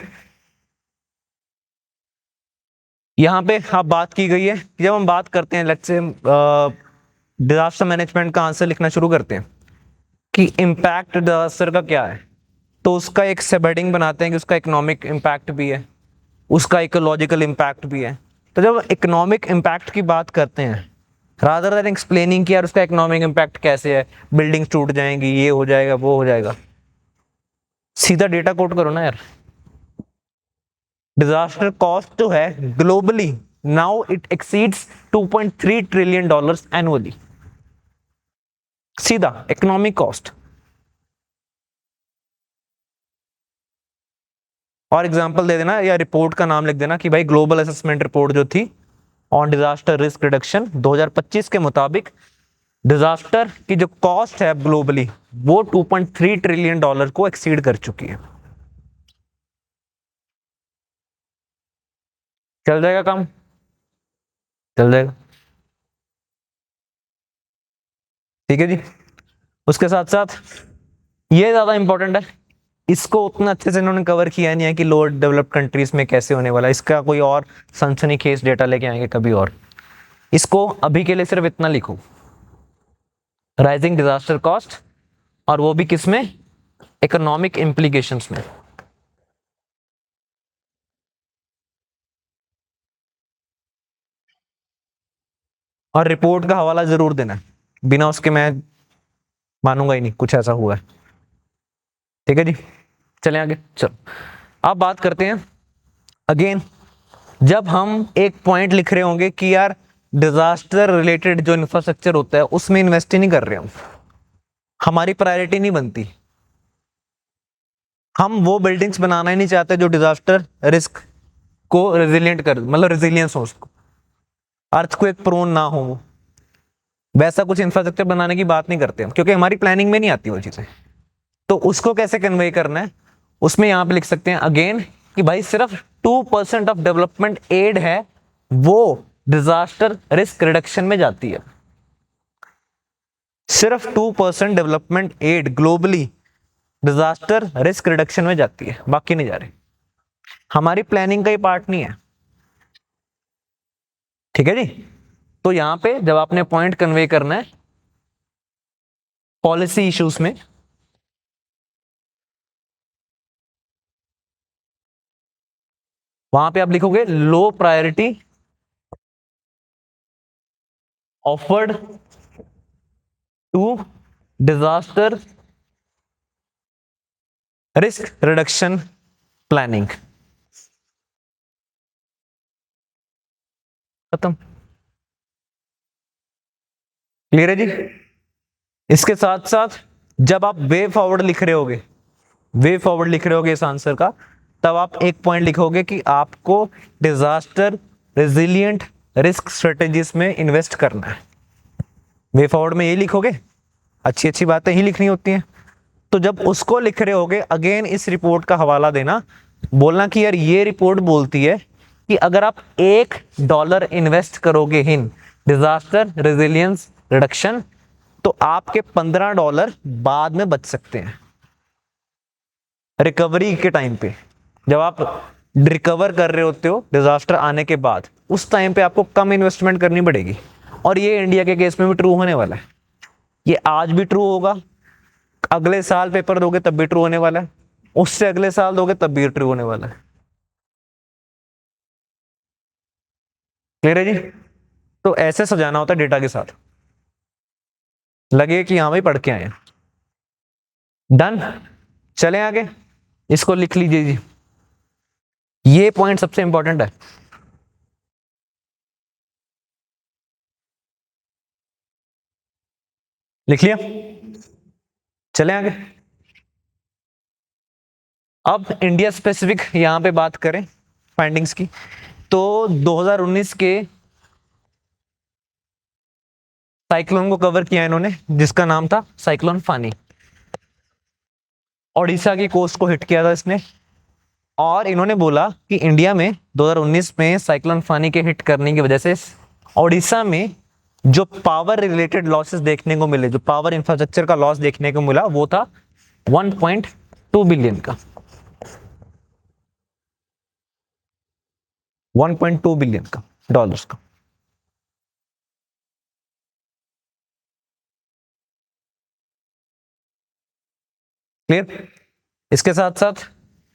Speaker 1: यहां पे आप बात की गई है कि जब हम बात करते हैं, लेट्स से डिजास्टर मैनेजमेंट का आंसर लिखना शुरू करते हैं कि इम्पैक्ट डिजास्टर का क्या है, तो उसका एक सबहेडिंग बनाते हैं कि उसका इकोनॉमिक इम्पैक्ट भी है, उसका इकोलॉजिकल इम्पैक्ट भी है। तो जब इकोनॉमिक इम्पैक्ट की बात करते हैं, रादर देन एक्सप्लेनिंग कि यार उसका इकोनॉमिक इम्पैक्ट कैसे है, बिल्डिंग्स टूट जाएंगी, ये हो जाएगा, वो हो जाएगा, सीधा डेटा कोट करो ना यार। डिजास्टर कॉस्ट जो है globally, now it exceeds $2.3 trillion annually. सीधा इकोनॉमिक कॉस्ट। और एग्जांपल दे देना या रिपोर्ट का नाम लिख देना कि भाई ग्लोबल असेसमेंट रिपोर्ट जो थी ऑन डिजास्टर रिस्क रिडक्शन 2025 के मुताबिक डिजास्टर की जो कॉस्ट है ग्लोबली वो $2.3 ट्रिलियन को एक्सीड कर चुकी है। चल जाएगा काम, चल जाएगा। ठीक है जी, उसके साथ साथ ये ज्यादा इंपॉर्टेंट है, इसको उतना अच्छे से इन्होंने कवर किया नहीं है कि लोअर डेवलप्ड कंट्रीज में कैसे होने वाला है, इसका कोई और सनसनीखेज डेटा लेके आएंगे कभी और। इसको अभी के लिए सिर्फ इतना लिखो, राइजिंग डिजास्टर कॉस्ट, और वो भी किस में? इकोनॉमिक इंप्लीकेशंस में। और रिपोर्ट का हवाला जरूर देना, बिना उसके मैं मानूंगा ही नहीं कुछ ऐसा हुआ है। ठीक है जी, चलें आगे। चलो, अब बात करते हैं अगेन, जब हम एक पॉइंट लिख रहे होंगे कि यार डिजास्टर रिलेटेड जो इंफ्रास्ट्रक्चर होता है उसमें इन्वेस्ट ही नहीं कर रहे हम, हमारी प्रायोरिटी नहीं बनती, हम वो बिल्डिंग्स बनाना ही नहीं चाहते जो डिजास्टर रिस्क को रेजिलियंट कर, मतलब रेजिलियंस हो उसको, अर्थक्वेक प्रोन ना हो वो, वैसा कुछ इंफ्रास्ट्रक्चर बनाने की बात नहीं करते हम, क्योंकि हमारी प्लानिंग में नहीं आती वो चीजें। तो उसको कैसे कन्वे करना है, उसमें यहां पे लिख सकते हैं अगेन कि भाई सिर्फ 2% ऑफ डेवलपमेंट एड है वो डिजास्टर रिस्क रिडक्शन में जाती है। सिर्फ 2% development aid globally disaster risk reduction में जाती है, बाकी नहीं जा रही। हमारी प्लानिंग का ही पार्ट नहीं है। ठीक है जी। तो यहां पे जब आपने पॉइंट कन्वे करना है पॉलिसी इश्यूज में, वहां पे आप लिखोगे low priority afforded to disaster risk reduction planning. खत्म। क्लियर है जी। इसके साथ साथ जब आप वे फॉरवर्ड लिख रहे होगे, वे फॉरवर्ड लिख रहे होगे इस आंसर का, तब आप एक पॉइंट लिखोगे कि आपको डिजास्टर रेजिलिएंट रिस्क स्ट्रेटेजीज में इन्वेस्ट करना है। वे फॉरवर्ड में ये लिखोगे, अच्छी अच्छी बातें ही लिखनी होती हैं। तो जब उसको लिख रहे होगे अगेन इस रिपोर्ट का हवाला देना, बोलना कि यार ये रिपोर्ट बोलती है कि अगर आप $1 इन्वेस्ट करोगे इन डिजास्टर रेजिलियंस रिडक्शन तो आपके $15 बाद में बच सकते हैं रिकवरी के टाइम पे। जब आप रिकवर कर रहे होते हो डिजास्टर आने के बाद, उस टाइम पे आपको कम इन्वेस्टमेंट करनी पड़ेगी। और ये इंडिया के केस में भी ट्रू होने वाला है। ये आज भी ट्रू होगा, अगले साल पेपर दोगे तब भी ट्रू होने वाला है, उससे अगले साल दोगे तब भी ट्रू होने वाला है। क्लियर है जी। तो ऐसे सजाना होता है डेटा के साथ, लगे कि हाँ भाई पढ़ के आए। डन। चले आगे, इसको लिख लीजिए जी, ये पॉइंट सबसे इंपॉर्टेंट है। लिख लिया। चले आगे। अब इंडिया स्पेसिफिक यहां पे बात करें फाइंडिंग्स की, तो 2019 के साइक्लोन को कवर किया इन्होंने, जिसका नाम था साइक्लोन फानी। ओडिशा की कोस्ट को हिट किया था इसने, और इन्होंने बोला कि इंडिया में 2019 में साइक्लोन फानी के हिट करने की वजह से ओडिशा में जो पावर रिलेटेड लॉसेस देखने को मिले, जो पावर इंफ्रास्ट्रक्चर का लॉस देखने को मिला, वो था 1.2 बिलियन का। 1.2 बिलियन का डॉलर्स का। क्लियर। इसके साथ साथ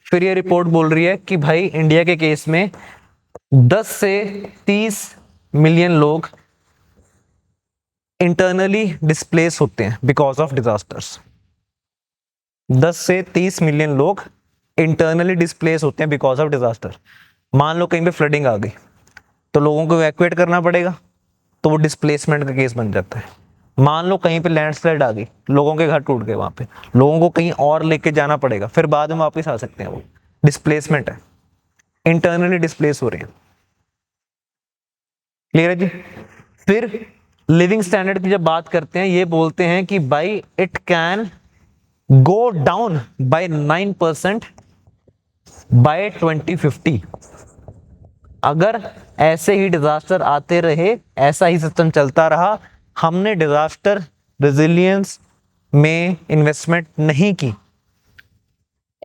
Speaker 1: फिर ये रिपोर्ट बोल रही है कि भाई इंडिया के केस में 10 से 30 मिलियन लोग इंटरनली डिस्प्लेस होते हैं बिकॉज ऑफ डिजास्टर्स। 10 से 30 मिलियन लोग इंटरनली डिस्प्लेस होते हैं बिकॉज ऑफ डिजास्टर। मान लो कहीं पे फ्लडिंग आ गई तो लोगों को इवैक्यूएट करना पड़ेगा, तो वो डिस्प्लेसमेंट का केस बन जाता है। मान लो कहीं पे लैंडस्लाइड आ गई, लोगों के घर टूट गए, वहां पे लोगों को कहीं और लेके जाना पड़ेगा, फिर बाद में वापस आ सकते हैं, वो डिस्प्लेसमेंट है, इंटरनली डिस्प्लेस हो रहे हैं। क्लियर है जी। फिर लिविंग स्टैंडर्ड की जब बात करते हैं, ये बोलते हैं कि भाई it can go down by 9% by 2050। अगर ऐसे ही डिजास्टर आते रहे, ऐसा ही सिस्टम चलता रहा, हमने डिजास्टर रेजिलियंस में इन्वेस्टमेंट नहीं की,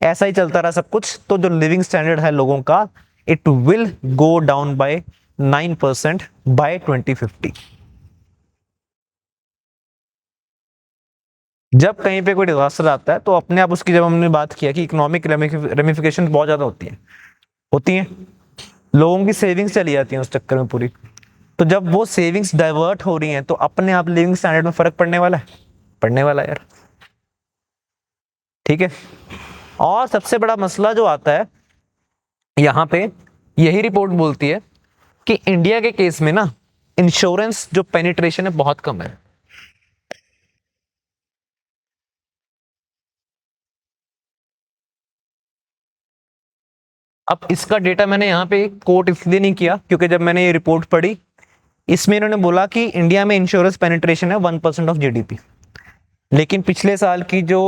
Speaker 1: ऐसा ही चलता रहा सब कुछ, तो जो लिविंग स्टैंडर्ड है लोगों का, it will go down by 9% by 2050। जब कहीं पे कोई डिजास्टर आता है तो अपने आप उसकी, जब हमने बात किया कि इकोनॉमिक रेमिफिकेशन बहुत ज्यादा होती हैं, लोगों की सेविंग्स चली जाती हैं उस चक्कर में पूरी। तो जब वो सेविंग्स डाइवर्ट हो रही हैं तो अपने आप लिविंग स्टैंडर्ड में फर्क पड़ने वाला है, पड़ने वाला है यार। ठीक है। और सबसे बड़ा मसला जो आता है यहां पे, यही रिपोर्ट बोलती है कि इंडिया के केस में ना इंश्योरेंस जो पेनिट्रेशन है बहुत कम है। अब इसका डेटा मैंने यहाँ पे कोट इसलिए नहीं किया क्योंकि जब मैंने ये रिपोर्ट पढ़ी, इसमें इन्होंने बोला कि इंडिया में इंश्योरेंस पेनिट्रेशन है 1% ऑफ जीडीपी, लेकिन पिछले साल की जो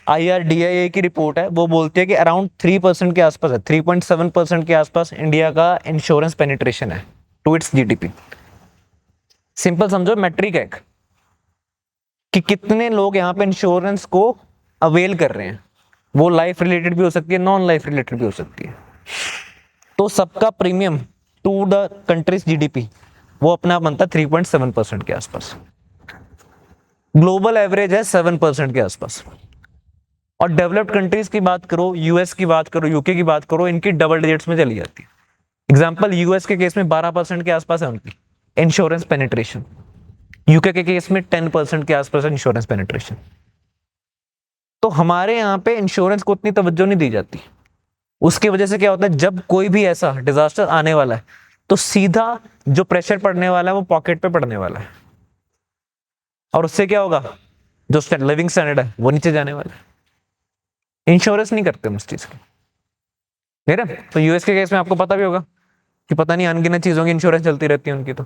Speaker 1: IRDAI की रिपोर्ट है, वो बोलती है कि अराउंड 3% के आसपास है, 3.7% के आसपास इंडिया का इंश्योरेंस पेनिट्रेशन है टू इट्स GDP। सिंपल समझो, मैट्रिक है कि कितने लोग यहाँ पे इंश्योरेंस को अवेल कर रहे हैं। वो लाइफ रिलेटेड भी हो सकती है, नॉन लाइफ रिलेटेड भी हो सकती है। तो सबका premium to the countries GDP वो अपना बनता है 3.7% के आसपास। ग्लोबल एवरेज है 7% के आसपास। और डेवलप्ड कंट्रीज की बात करो, यूएस की बात करो, यूके की बात करो, इनकी डबल डिजिट्स में चली जाती है। एग्जांपल, यूएस के केस में 12% के आसपास है उनकी इंश्योरेंस पेनिट्रेशन, यूके के केस में 10% के आसपास है इंश्योरेंस पेनिट्रेशन। तो हमारे यहाँ पे इंश्योरेंस को उतनी तवज्जो नहीं दी जाती। उसकी वजह से क्या होता है, जब कोई भी ऐसा डिजास्टर आने वाला है तो सीधा जो प्रेशर पड़ने वाला है वो पॉकेट पे पड़ने वाला है, और उससे क्या होगा, जो लिविंग स्टैंडर्ड है वो नीचे जाने वाला है। इंश्योरेंस नहीं करते हम उस चीज की, ठीक है। तो यूएस के केस में आपको पता भी होगा कि पता नहीं अनगिनत चीजों की इंश्योरेंस चलती रहती है उनकी। तो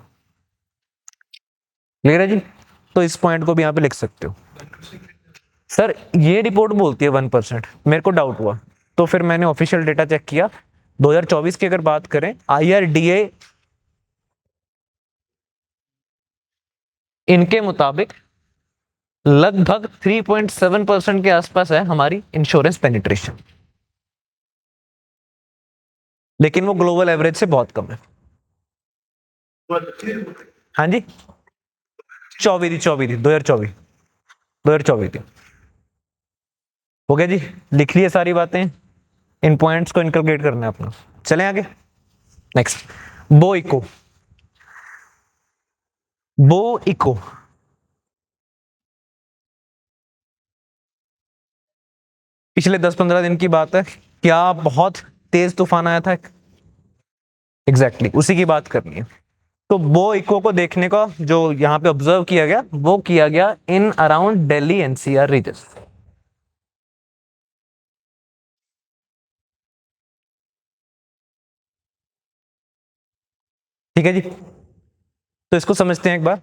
Speaker 1: क्लियर है जी। तो इस पॉइंट को भी यहाँ पे लिख सकते हो। सर ये रिपोर्ट बोलती है 1%, मेरे को डाउट हुआ तो फिर मैंने ऑफिशियल डेटा चेक किया। 2024 की अगर बात करें, IRDA इनके मुताबिक लगभग 3.7% के आसपास है हमारी इंश्योरेंस पेनिट्रेशन, लेकिन वो ग्लोबल एवरेज से बहुत कम है। हाँ जी, 2024 थी। हो गया जी, लिख लिए सारी बातें, इन पॉइंट्स को इनकलकेट करना है अपना। चलें आगे। नेक्स्ट, बो इको। पिछले 10-15 दिन की बात है, क्या बहुत तेज तूफान आया था। एग्जैक्टली उसी की बात करनी है। तो वो इको को देखने का जो यहाँ पे ऑब्जर्व किया गया, वो किया गया in around Delhi NCR region. ठीक है जी। तो इसको समझते हैं एक बार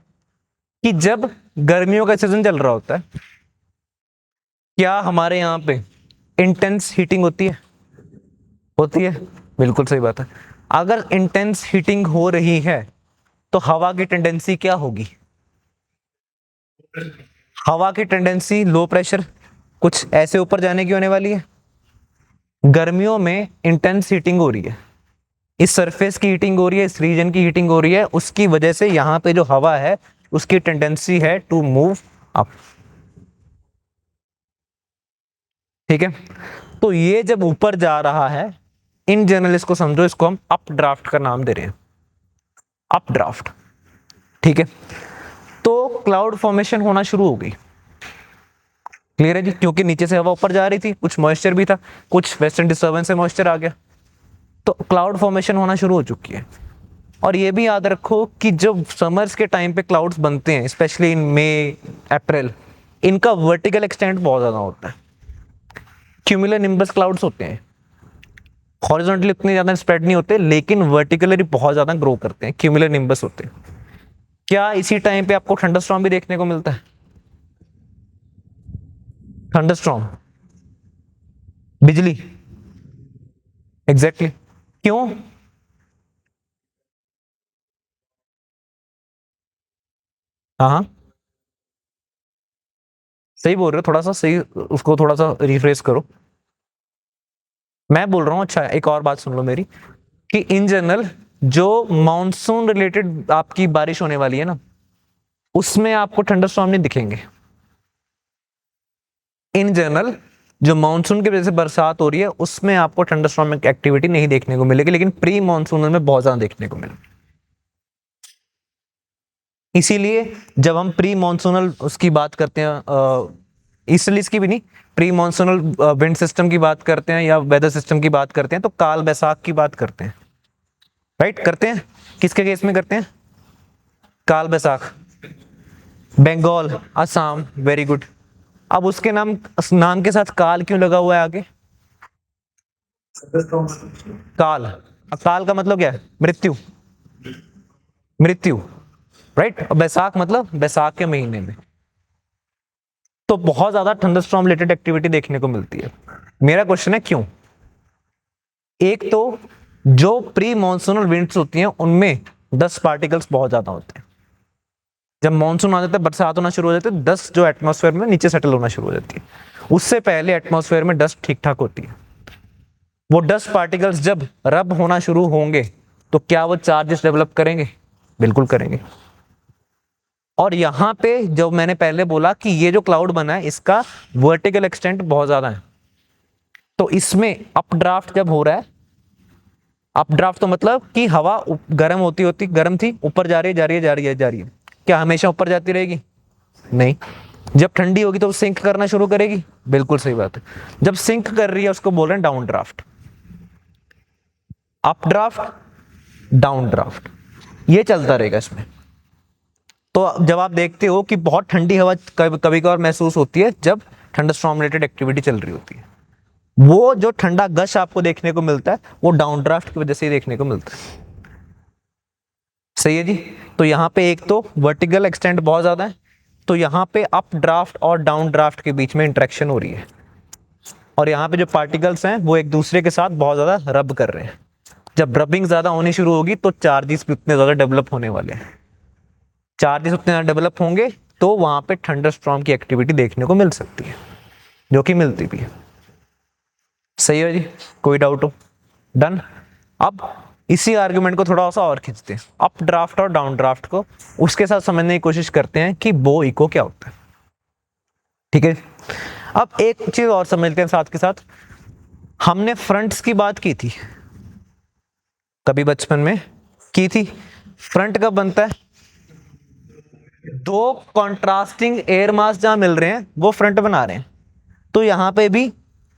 Speaker 1: कि जब गर्मियों का सीजन चल रहा होता है, क्या हमारे यहाँ पे इंटेंस हीटिंग होती है? होती है, बिल्कुल सही बात है। अगर इंटेंस हीटिंग हो रही है तो हवा की टेंडेंसी क्या होगी? हवा की टेंडेंसी लो प्रेशर कुछ ऐसे ऊपर जाने की होने वाली है। गर्मियों में इंटेंस हीटिंग हो रही है, इस सरफेस की हीटिंग हो रही है, इस रीजन की हीटिंग हो रही है, उसकी वजह से यहाँ पे जो हवा है उसकी टेंडेंसी है टू मूव अप। ठीक है, तो ये जब ऊपर जा रहा है, इन जनरल इसको समझो, इसको हम अप ड्राफ्ट का नाम दे रहे हैं, अप ड्राफ्ट। ठीक है, तो क्लाउड फॉर्मेशन होना शुरू हो गई। क्लियर है जी, क्योंकि नीचे से हवा ऊपर जा रही थी, कुछ मॉइस्चर भी था, कुछ वेस्टर्न डिस्टर्बेंस से मॉइस्चर आ गया, तो क्लाउड फॉर्मेशन होना शुरू हो चुकी है। और ये भी याद रखो कि जब समर्स के टाइम पे क्लाउड्स बनते हैं, स्पेशली इन मई अप्रैल, इनका वर्टिकल एक्सटेंट बहुत ज्यादा होता है। क्यूमुलोनिम्बस क्लाउड्स होते हैं, हॉरिजॉन्टली उतने ज्यादा स्प्रेड नहीं होते, लेकिन वर्टिकली बहुत ज्यादा ग्रो करते हैं, क्यूमुलोनिम्बस होते हैं। क्या इसी टाइम पे आपको थंडरस्टॉर्म भी देखने को मिलता है? थंडरस्टॉर्म, बिजली, एग्जैक्टली क्यों? हाँ हाँ, सही बोल रहे हो, थोड़ा सा सही, उसको थोड़ा सा रिफ्रेश करो। मैं बोल रहा हूँ, अच्छा एक और बात सुन लो मेरी, कि इन जनरल जो मानसून रिलेटेड आपकी बारिश होने वाली है ना, उसमें आपको थंडरस्टॉर्म नहीं दिखेंगे। इन जनरल जो मानसून की वजह से बरसात हो रही है उसमें आपको थंडरस्टॉर्म एक्टिविटी नहीं देखने को मिलेगी, लेकिन प्री मानसून में बहुत ज्यादा देखने को मिलेगी। इसीलिए जब हम प्री मानसूनल उसकी बात करते हैं, ईस्टर्लीज इसकी भी नहीं, प्री मानसूनल विंड सिस्टम की बात करते हैं या वेदर सिस्टम की बात करते हैं, तो काल बैसाख की बात करते हैं, राइट? करते हैं, किसके केस में करते हैं? काल बैसाख, बंगाल, असम, वेरी गुड। अब उसके नाम के साथ काल क्यों लगा हुआ है आगे? काल, काल का मतलब क्या है? मृत्यु, मृत्यु, राइट? बैसाख मतलब बैसाख के महीने में। तो बहुत ज्यादा थंडरस्टॉर्म रिलेटेड एक्टिविटी देखने को मिलती है। मेरा क्वेश्चन है क्यों? एक तो जो प्री मॉनसूनल विंड्स होती हैं उनमें डस्ट पार्टिकल्स बहुत ज्यादा होते हैं। जब मॉनसून आ जाता है, बरसात होना शुरू हो जाती है, डस्ट जो एटमॉस्फेयर में नीचे सेटल होना शुरू हो जाती है। उससे पहले एटमॉस्फेयर में डस्ट ठीक ठाक होती है। वो डस्ट पार्टिकल्स जब रब होना शुरू होंगे तो क्या वो चार्जेस डेवलप करेंगे? बिल्कुल करेंगे। और यहां पे जो मैंने पहले बोला कि ये जो क्लाउड बना है इसका वर्टिकल एक्सटेंट बहुत ज्यादा है, तो इसमें अपड्राफ्ट जब हो रहा है, अपड्राफ्ट तो मतलब कि हवा गर्म होती होती गर्म थी, ऊपर जा रही है जा रही है जा रही है जा रही है, क्या हमेशा ऊपर जाती रहेगी? नहीं। जब ठंडी होगी तो सिंक करना शुरू करेगी। बिल्कुल सही बात है। जब सिंक कर रही है उसको बोल रहे हैं down draft. Up draft, down draft, ये चलता रहेगा इसमें। तो जब आप देखते हो कि बहुत ठंडी हवा कभी कभार महसूस होती है जब थंडरस्टॉर्म रिलेटेड एक्टिविटी चल रही होती है, वो जो ठंडा गश आपको देखने को मिलता है वो डाउन ड्राफ्ट की वजह से ही देखने को मिलता है। सही है जी। तो यहाँ पे एक तो वर्टिकल एक्सटेंट बहुत ज्यादा है, तो यहाँ पे अप ड्राफ्ट और डाउन ड्राफ्ट के बीच में इंटरेक्शन हो रही है, और यहाँ पे जो पार्टिकल्स हैं वो एक दूसरे के साथ बहुत ज्यादा रब कर रहे हैं। जब रबिंग ज्यादा होनी शुरू होगी तो चार्जेस भी उतने ज्यादा डेवलप होने वाले हैं। चार्जेस उतने ज्यादा डेवलप होंगे तो वहां पे थंडरस्टॉर्म की एक्टिविटी देखने को मिल सकती है, जो कि मिलती भी है। सही है जी, कोई डाउट हो? डन। अब इसी आर्गुमेंट को थोड़ा सा और खींचते हैं, अप ड्राफ्ट और डाउन ड्राफ्ट को उसके साथ समझने की कोशिश करते हैं कि बो इको क्या होता है। ठीक है। अब एक चीज और समझते हैं साथ के साथ, हमने फ्रंट्स की बात की थी कभी बचपन में, की थी। फ्रंट कब बनता है? दो कॉन्ट्रास्टिंग एयर मास जहां मिल रहे हैं वो फ्रंट बना रहे हैं, तो यहां पे भी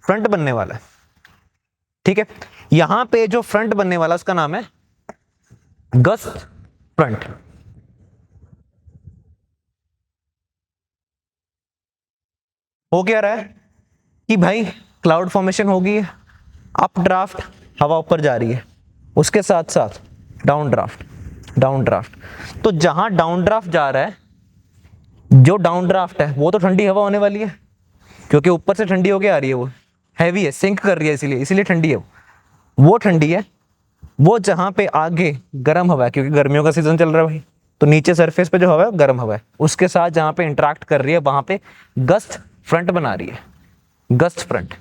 Speaker 1: फ्रंट बनने वाला है। ठीक है। यहां पे जो फ्रंट बनने वाला उसका नाम है गस्ट फ्रंट। हो क्या रहा है कि भाई क्लाउड फॉर्मेशन हो गई है, अप ड्राफ्ट, हवा ऊपर जा रही है, उसके साथ साथ डाउन ड्राफ्ट, डाउन ड्राफ्ट। तो जहां डाउन ड्राफ्ट जा रहा है, जो डाउन ड्राफ्ट है वो तो ठंडी हवा होने वाली है, क्योंकि ऊपर से ठंडी होके आ रही है, वो हैवी है, सिंक कर रही है, इसीलिए इसीलिए ठंडी है वो ठंडी है। वो जहां पे आगे गर्म हवा है, क्योंकि गर्मियों का सीजन चल रहा है भाई, तो नीचे सरफेस पे जो हवा है गर्म हवा है, उसके साथ जहां पे इंटरेक्ट कर रही है वहां पे गस्ट फ्रंट बना रही है, गस्ट फ्रंट।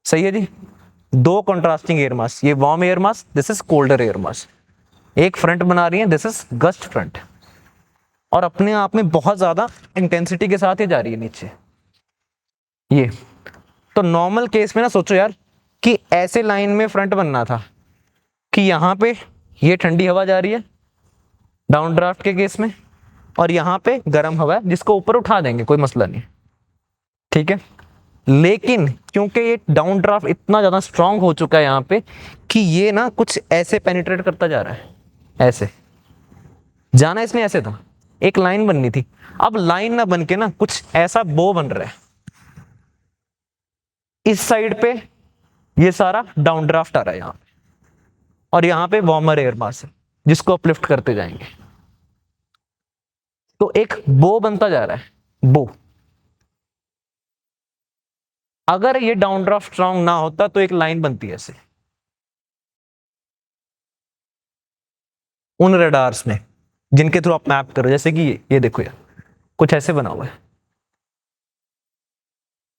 Speaker 1: सही है जी। दो कंट्रास्टिंग एयर मास, ये warm air mass, this is colder air mass, एक फ्रंट बना रही है, दिस इज गस्ट फ्रंट, और अपने आप में बहुत ज्यादा इंटेंसिटी के साथ ये जा रही है नीचे ये। तो नॉर्मल केस में ना सोचो यार कि ऐसे लाइन में फ्रंट बनना था कि यहां पे ये ठंडी हवा जा रही है डाउन ड्राफ्ट के केस में, और यहां पे गर्म हवा है जिसको ऊपर उठा देंगे, कोई मसला नहीं। ठीक है। लेकिन क्योंकि ये डाउन ड्राफ्ट इतना ज्यादा स्ट्रांग हो चुका है यहां पे कि ये ना कुछ ऐसे पेनिट्रेट करता जा रहा है, ऐसे जाना इसने ऐसे था, एक लाइन बननी थी, अब लाइन ना बन के ना कुछ ऐसा बो बन रहा है। इस साइड पे ये सारा डाउन ड्राफ्ट आ रहा है यहां पे, और यहां पे वार्मर एयर मास है जिसको अपलिफ्ट करते जाएंगे, तो एक बो बनता जा रहा है, बो। अगर ये डाउन ड्राफ्ट स्ट्रांग ना होता तो एक लाइन बनती है ऐसे उन रडार्स में जिनके थ्रू आप मैप करो, जैसे कि ये देखो यार, कुछ ऐसे बना हुआ है।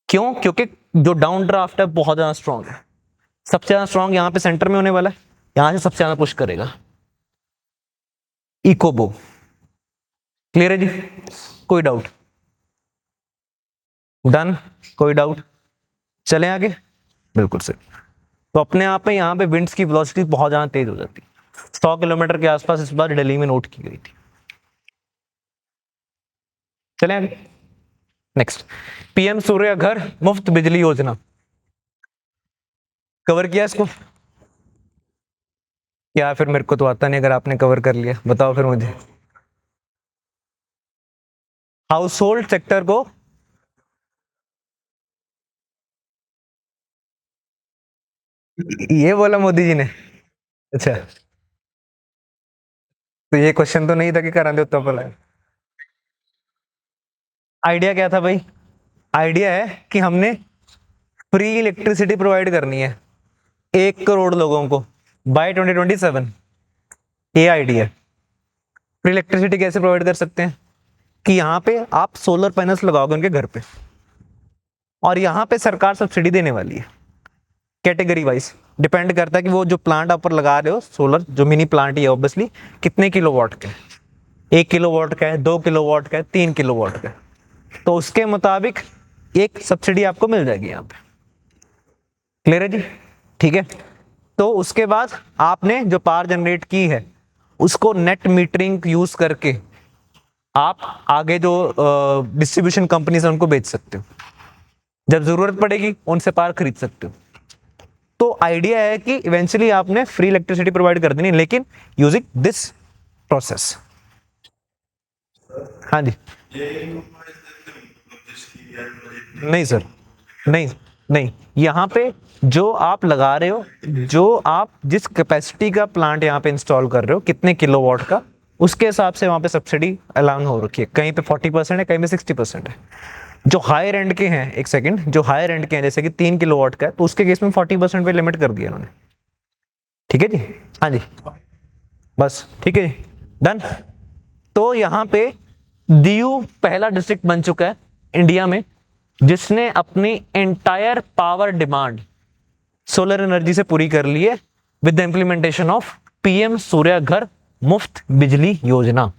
Speaker 1: क्यों? क्योंकि जो डाउन ड्राफ्ट है बहुत ज्यादा स्ट्रांग है, सबसे ज्यादा स्ट्रांग यहां पे सेंटर में होने वाला है, यहां से सबसे ज्यादा पुश करेगा इकोबो। क्लियर है जी? कोई डाउट? डन। कोई डाउट? चले आगे। बिल्कुल सही। तो अपने आप में यहाँ पे विंड्स की वेलोसिटी बहुत ज्यादा तेज हो जाती है, 100 किलोमीटर के आसपास इस बार दिल्ली में नोट की गई थी। चले आगे। नेक्स्ट, पीएम सूर्य घर मुफ्त बिजली योजना, कवर किया इसको? या फिर मेरे को तो आता नहीं, अगर आपने कवर कर लिया बताओ फिर मुझे। हाउस होल्ड सेक्टर को, ये बोला मोदी जी ने? अच्छा, तो ये क्वेश्चन तो नहीं था कि करा दे उत्तर प्रदेश। आइडिया क्या था भाई? आइडिया है कि हमने फ्री इलेक्ट्रिसिटी प्रोवाइड करनी है 1 करोड़ लोगों को बाय 2027। ये आइडिया। फ्री इलेक्ट्रिसिटी कैसे प्रोवाइड कर सकते हैं कि यहाँ पे आप सोलर पैनल्स लगाओगे उनके घर पे, और यहाँ पे सरकार सब्सिडी देने वाली है कैटेगरी वाइज। डिपेंड करता है कि वो जो प्लांट आप पर लगा रहे हो सोलर, जो मिनी प्लांट ही है ऑब्वियसली, कितने किलोवाट का है, 1 किलोवाट का है, 2 किलोवाट का है, 3 किलोवाट का है, तो उसके मुताबिक एक सब्सिडी आपको मिल जाएगी यहाँ पे। क्लियर है जी? ठीक है। तो उसके बाद आपने जो पावर जनरेट की है उसको नेट मीटरिंग यूज करके आप आगे जो डिस्ट्रीब्यूशन कंपनीज है उनको बेच सकते हो, जब जरूरत पड़ेगी उनसे पावर खरीद सकते हो। तो आइडिया है कि इवेंचुअली आपने फ्री इलेक्ट्रिसिटी प्रोवाइड कर देनी, लेकिन यूजिंग दिस प्रोसेस। हाँ जी। नहीं सर, नहीं नहीं, यहाँ पे जो आप लगा रहे हो, जो आप जिस कैपेसिटी का प्लांट यहाँ पे इंस्टॉल कर रहे हो, कितने किलोवाट का, उसके हिसाब से वहां पे सब्सिडी अलाउन हो रखी है। कहीं पे 40% है, कहीं पे 60% है। जो हायर एंड के हैं, एक सेकंड, जो हायर एंड के हैं जैसे कि 3 किलोवाट का है, तो उसके केस में 40% पे लिमिट कर दिया उन्होंने। ठीक है जी? हाँ जी, बस ठीक है जी, डन। तो यहाँ पे दीयू पहला डिस्ट्रिक्ट बन चुका है इंडिया में जिसने अपनी entire power demand solar energy से पूरी कर ली है with the implementation of PM Surya Ghar Muft बिजली योजना।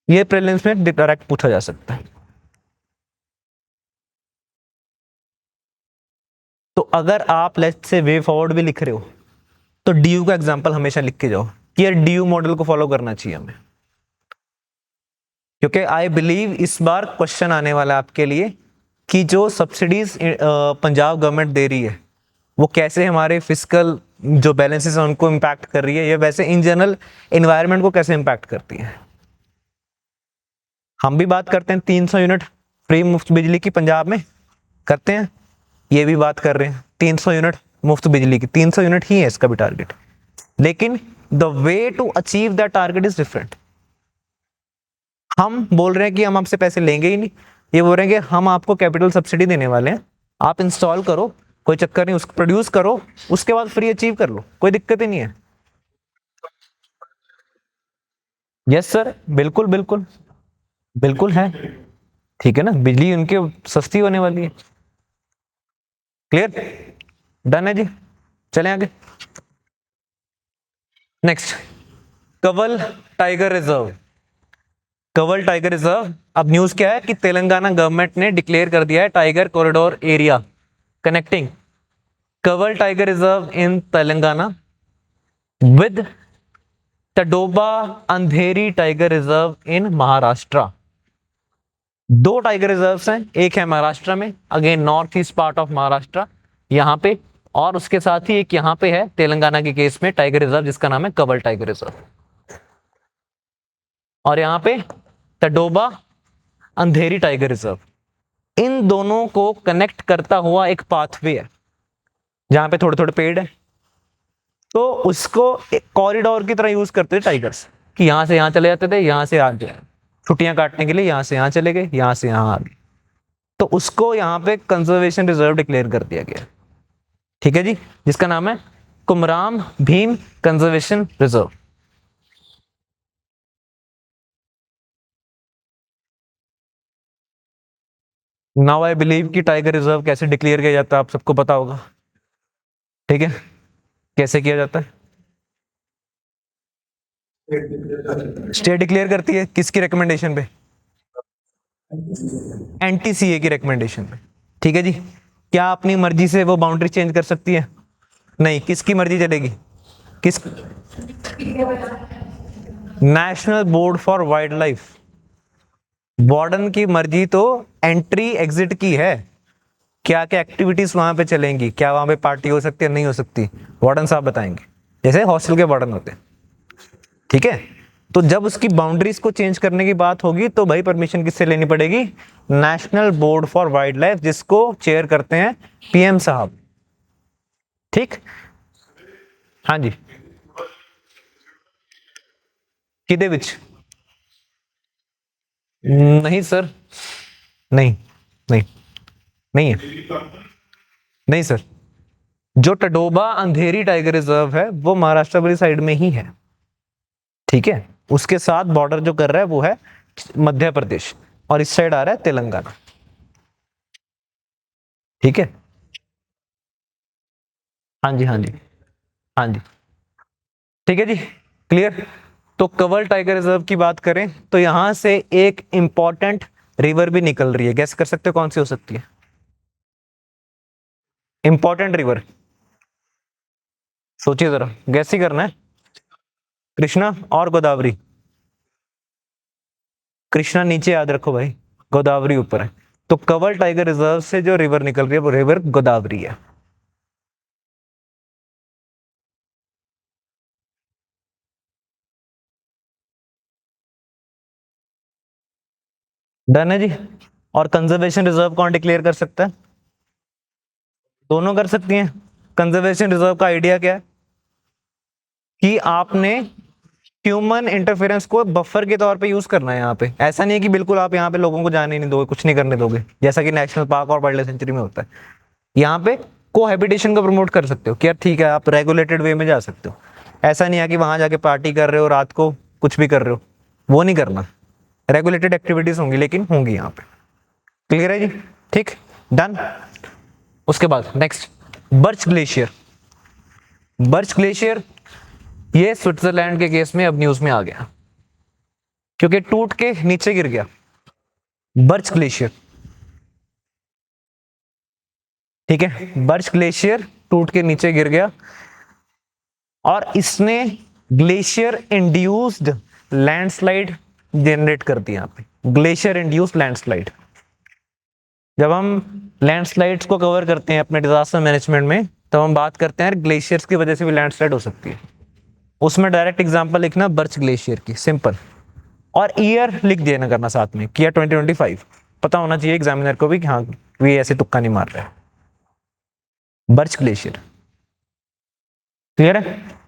Speaker 1: ये प्रीलिम्स में डायरेक्ट पूछा जा सकता है। तो अगर आप लेट्स से वे फॉरवर्ड भी लिख रहे हो तो डीयू का एग्जांपल हमेशा लिख के जाओ कि यार डीयू मॉडल को फॉलो करना चाहिए हमें, क्योंकि आई बिलीव इस बार क्वेश्चन आने वाला है आपके लिए कि जो सब्सिडीज पंजाब गवर्नमेंट दे रही है वो कैसे हमारे फिजिकल जो बैलेंसेस हैं उनको इम्पैक्ट कर रही है, या वैसे इन जनरल एनवायरनमेंट को कैसे इम्पैक्ट करती है। हम भी बात करते हैं 300 यूनिट फ्री मुफ्त बिजली की पंजाब में करते हैं, ये भी बात कर रहे हैं 300 यूनिट मुफ्त बिजली की। 300 यूनिट ही है इसका भी टारगेट, लेकिन the way to achieve that target is different. हम बोल रहे हैं कि हम आपसे पैसे लेंगे ही नहीं, ये बोल रहे हैं कि हम आपको कैपिटल सब्सिडी देने वाले हैं, आप इंस्टॉल करो, कोई चक्कर नहीं, उसको प्रोड्यूस करो, उसके बाद फ्री अचीव कर लो, कोई दिक्कत ही नहीं है। यस सर, बिल्कुल बिल्कुल बिल्कुल है। ठीक है ना, बिजली उनके सस्ती होने वाली है। क्लियर? डन है जी, चलें आगे। Next, Kanwal tiger reserve. Kanwal tiger reserve, अब न्यूज क्या है कि तेलंगाना गवर्नमेंट ने डिक्लेयर कर दिया है tiger corridor area connecting Kanwal tiger reserve in Telangana with Tadoba Andheri tiger reserve in Maharashtra. दो टाइगर रिजर्व हैं, एक है महाराष्ट्र में, again north east part of Maharashtra यहाँ पे, और उसके साथ ही एक यहाँ पे है तेलंगाना के केस में टाइगर रिजर्व जिसका नाम है कंवल टाइगर रिजर्व, और यहाँ पे टडोबा अंधेरी टाइगर रिजर्व। इन दोनों को कनेक्ट करता हुआ एक पाथवे है जहां पे थोड़े थोड़े पेड़ है, तो उसको एक कॉरिडोर की तरह यूज करते थे टाइगर्स, कि यहां से यहां चले जाते थे, यहां से आ गए छुट्टियां काटने के लिए, यहां से यहां चले गए, यहां से यहां आ गए, तो उसको यहाँ पे कंजर्वेशन रिजर्व डिक्लेयर कर दिया गया। ठीक है जी, जिसका नाम है Kumram Bheem conservation reserve. Now I believe कि टाइगर रिजर्व कैसे डिक्लेयर किया जाता है आप सबको पता होगा। ठीक है, कैसे किया जाता है? स्टेट डिक्लेयर करती है, किसकी रिकमेंडेशन पे? एनटीसीए की रिकमेंडेशन पे। ठीक है जी, क्या अपनी मर्जी से वो बाउंड्री चेंज कर सकती है? नहीं, किसकी मर्जी चलेगी? किस? National board for wild life, warden की मर्जी तो एंट्री एग्जिट की है, क्या क्या एक्टिविटीज वहां पे चलेंगी, क्या वहां पे पार्टी हो सकती है नहीं हो सकती, वार्डन साहब बताएंगे, जैसे हॉस्टल के वार्डन होते हैं। ठीक है, तो जब उसकी बाउंड्रीज को चेंज करने की बात होगी तो भाई परमिशन किससे लेनी पड़ेगी? National board for wild life, जिसको चेयर करते हैं पीएम साहब। ठीक, हाँ जी। किदे विच? नहीं सर, नहीं नहीं, नहीं है, नहीं सर। जो टडोबा अंधेरी टाइगर रिजर्व है वो महाराष्ट्र वाली साइड में ही है, ठीक है। उसके साथ बॉर्डर जो कर रहा है वो है मध्य प्रदेश, और इस साइड आ रहा है तेलंगाना, ठीक है। हाँ जी, हाँ जी, हाँ जी, ठीक है जी, क्लियर। तो कवर टाइगर रिजर्व की बात करें तो यहां से एक इंपॉर्टेंट रिवर भी निकल रही है, गैस कर सकते हो कौन सी हो सकती है इंपॉर्टेंट रिवर? सोचिए जरा, गैस ही करना है। कृष्णा और गोदावरी। कृष्णा नीचे याद रखो भाई, गोदावरी ऊपर है। तो कवर टाइगर रिजर्व से जो रिवर निकल रही है वो रिवर गोदावरी है। डन है जी। और कंजर्वेशन रिजर्व कौन डिक्लेयर कर सकता है? दोनों कर सकती हैं। कंजर्वेशन रिजर्व का आइडिया क्या है कि आपने ह्यूमन इंटरफेरेंस को बफर के तौर पे यूज करना है यहाँ पे। ऐसा नहीं है कि बिल्कुल आप यहाँ पे लोगों को जाने नहीं दोगे, कुछ नहीं करने दोगे, जैसा कि नेशनल पार्क और वाइल्ड लाइफ सेंचुरी में होता है। यहाँ पे कोहैबिटेशन को प्रमोट कर सकते हो कि यार ठीक है आप रेगुलेटेड वे में जा सकते हो। ऐसा नहीं है कि वहां जाके पार्टी कर रहे हो, रात को कुछ भी कर रहे हो, वो नहीं करना। रेगुलेटेड एक्टिविटीज होंगी लेकिन होंगी यहाँ पे। क्लियर है जी? ठीक, डन। उसके बाद next, birch glacier. Birch glacier ये स्विट्जरलैंड के केस में अब न्यूज में आ गया क्योंकि टूट के नीचे गिर गया। बर्च ग्लेशियर, ठीक है, बर्च ग्लेशियर टूट के नीचे गिर गया और इसने ग्लेशियर इंड्यूस्ड लैंडस्लाइड जनरेट कर दी। यहाँ पे ग्लेशियर इंड्यूस्ड लैंडस्लाइड। जब हम लैंडस्लाइड्स को कवर करते हैं अपने डिजास्टर मैनेजमेंट में, तब हम बात करते हैं ग्लेशियर्स की वजह से भी लैंडस्लाइड हो सकती है। उसमें डायरेक्ट एग्जांपल लिखना बर्च ग्लेशियर की, सिंपल। और ईयर लिख देना करना साथ में, किया 2025 पता होना चाहिए एग्जामिनर को भी कि हाँ ये ऐसे तुक्का नहीं मार रहा है। बर्च ग्लेशियर, क्लियर है।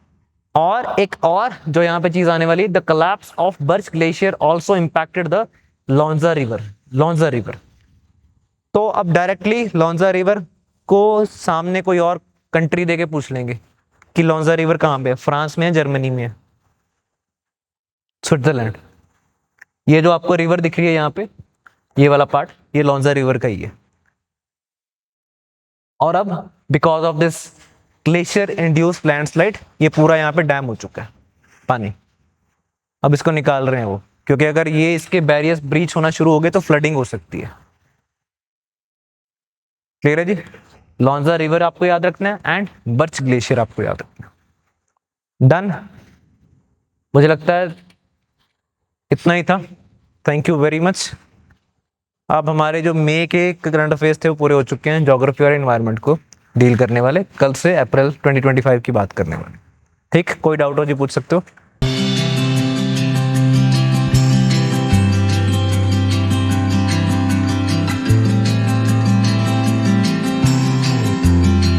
Speaker 1: और एक और जो यहाँ पे चीज आने वाली, the collapse of Birch glacier also impacted the Lonza river. Lonza river, तो अब डायरेक्टली लॉन्जा रिवर को सामने कोई और कंट्री देके पूछ लेंगे कि लॉन्जा रिवर कहाँ पे है, फ्रांस में है, जर्मनी में है, स्विट्जरलैंड। ये जो आपको रिवर दिख रही है यहाँ पे, ये वाला पार्ट, ये लॉन्जा रिवर का ही है। और अब because of this glacier induced landslide ये पूरा यहाँ पे डैम हो चुका है पानी। अब इसको निकाल रहे हैं वो, क्योंकि अगर ये इसके बैरियर्स ब्रीच होना शुरू हो गए तो फ्लडिंग हो सकती है। क्लियर है जी? लॉन्जा रिवर आपको याद रखना है एंड बर्च ग्लेशियर आपको याद रखना है। डन, मुझे लगता है इतना ही था। Thank you very much. अब हमारे जो मई के करंट अफेयर्स थे वो पूरे हो चुके हैं, ज्योग्राफी और एनवायरनमेंट को डील करने वाले। कल से अप्रैल 2025 की बात करने वाले। ठीक, कोई डाउट हो जी पूछ सकते हो।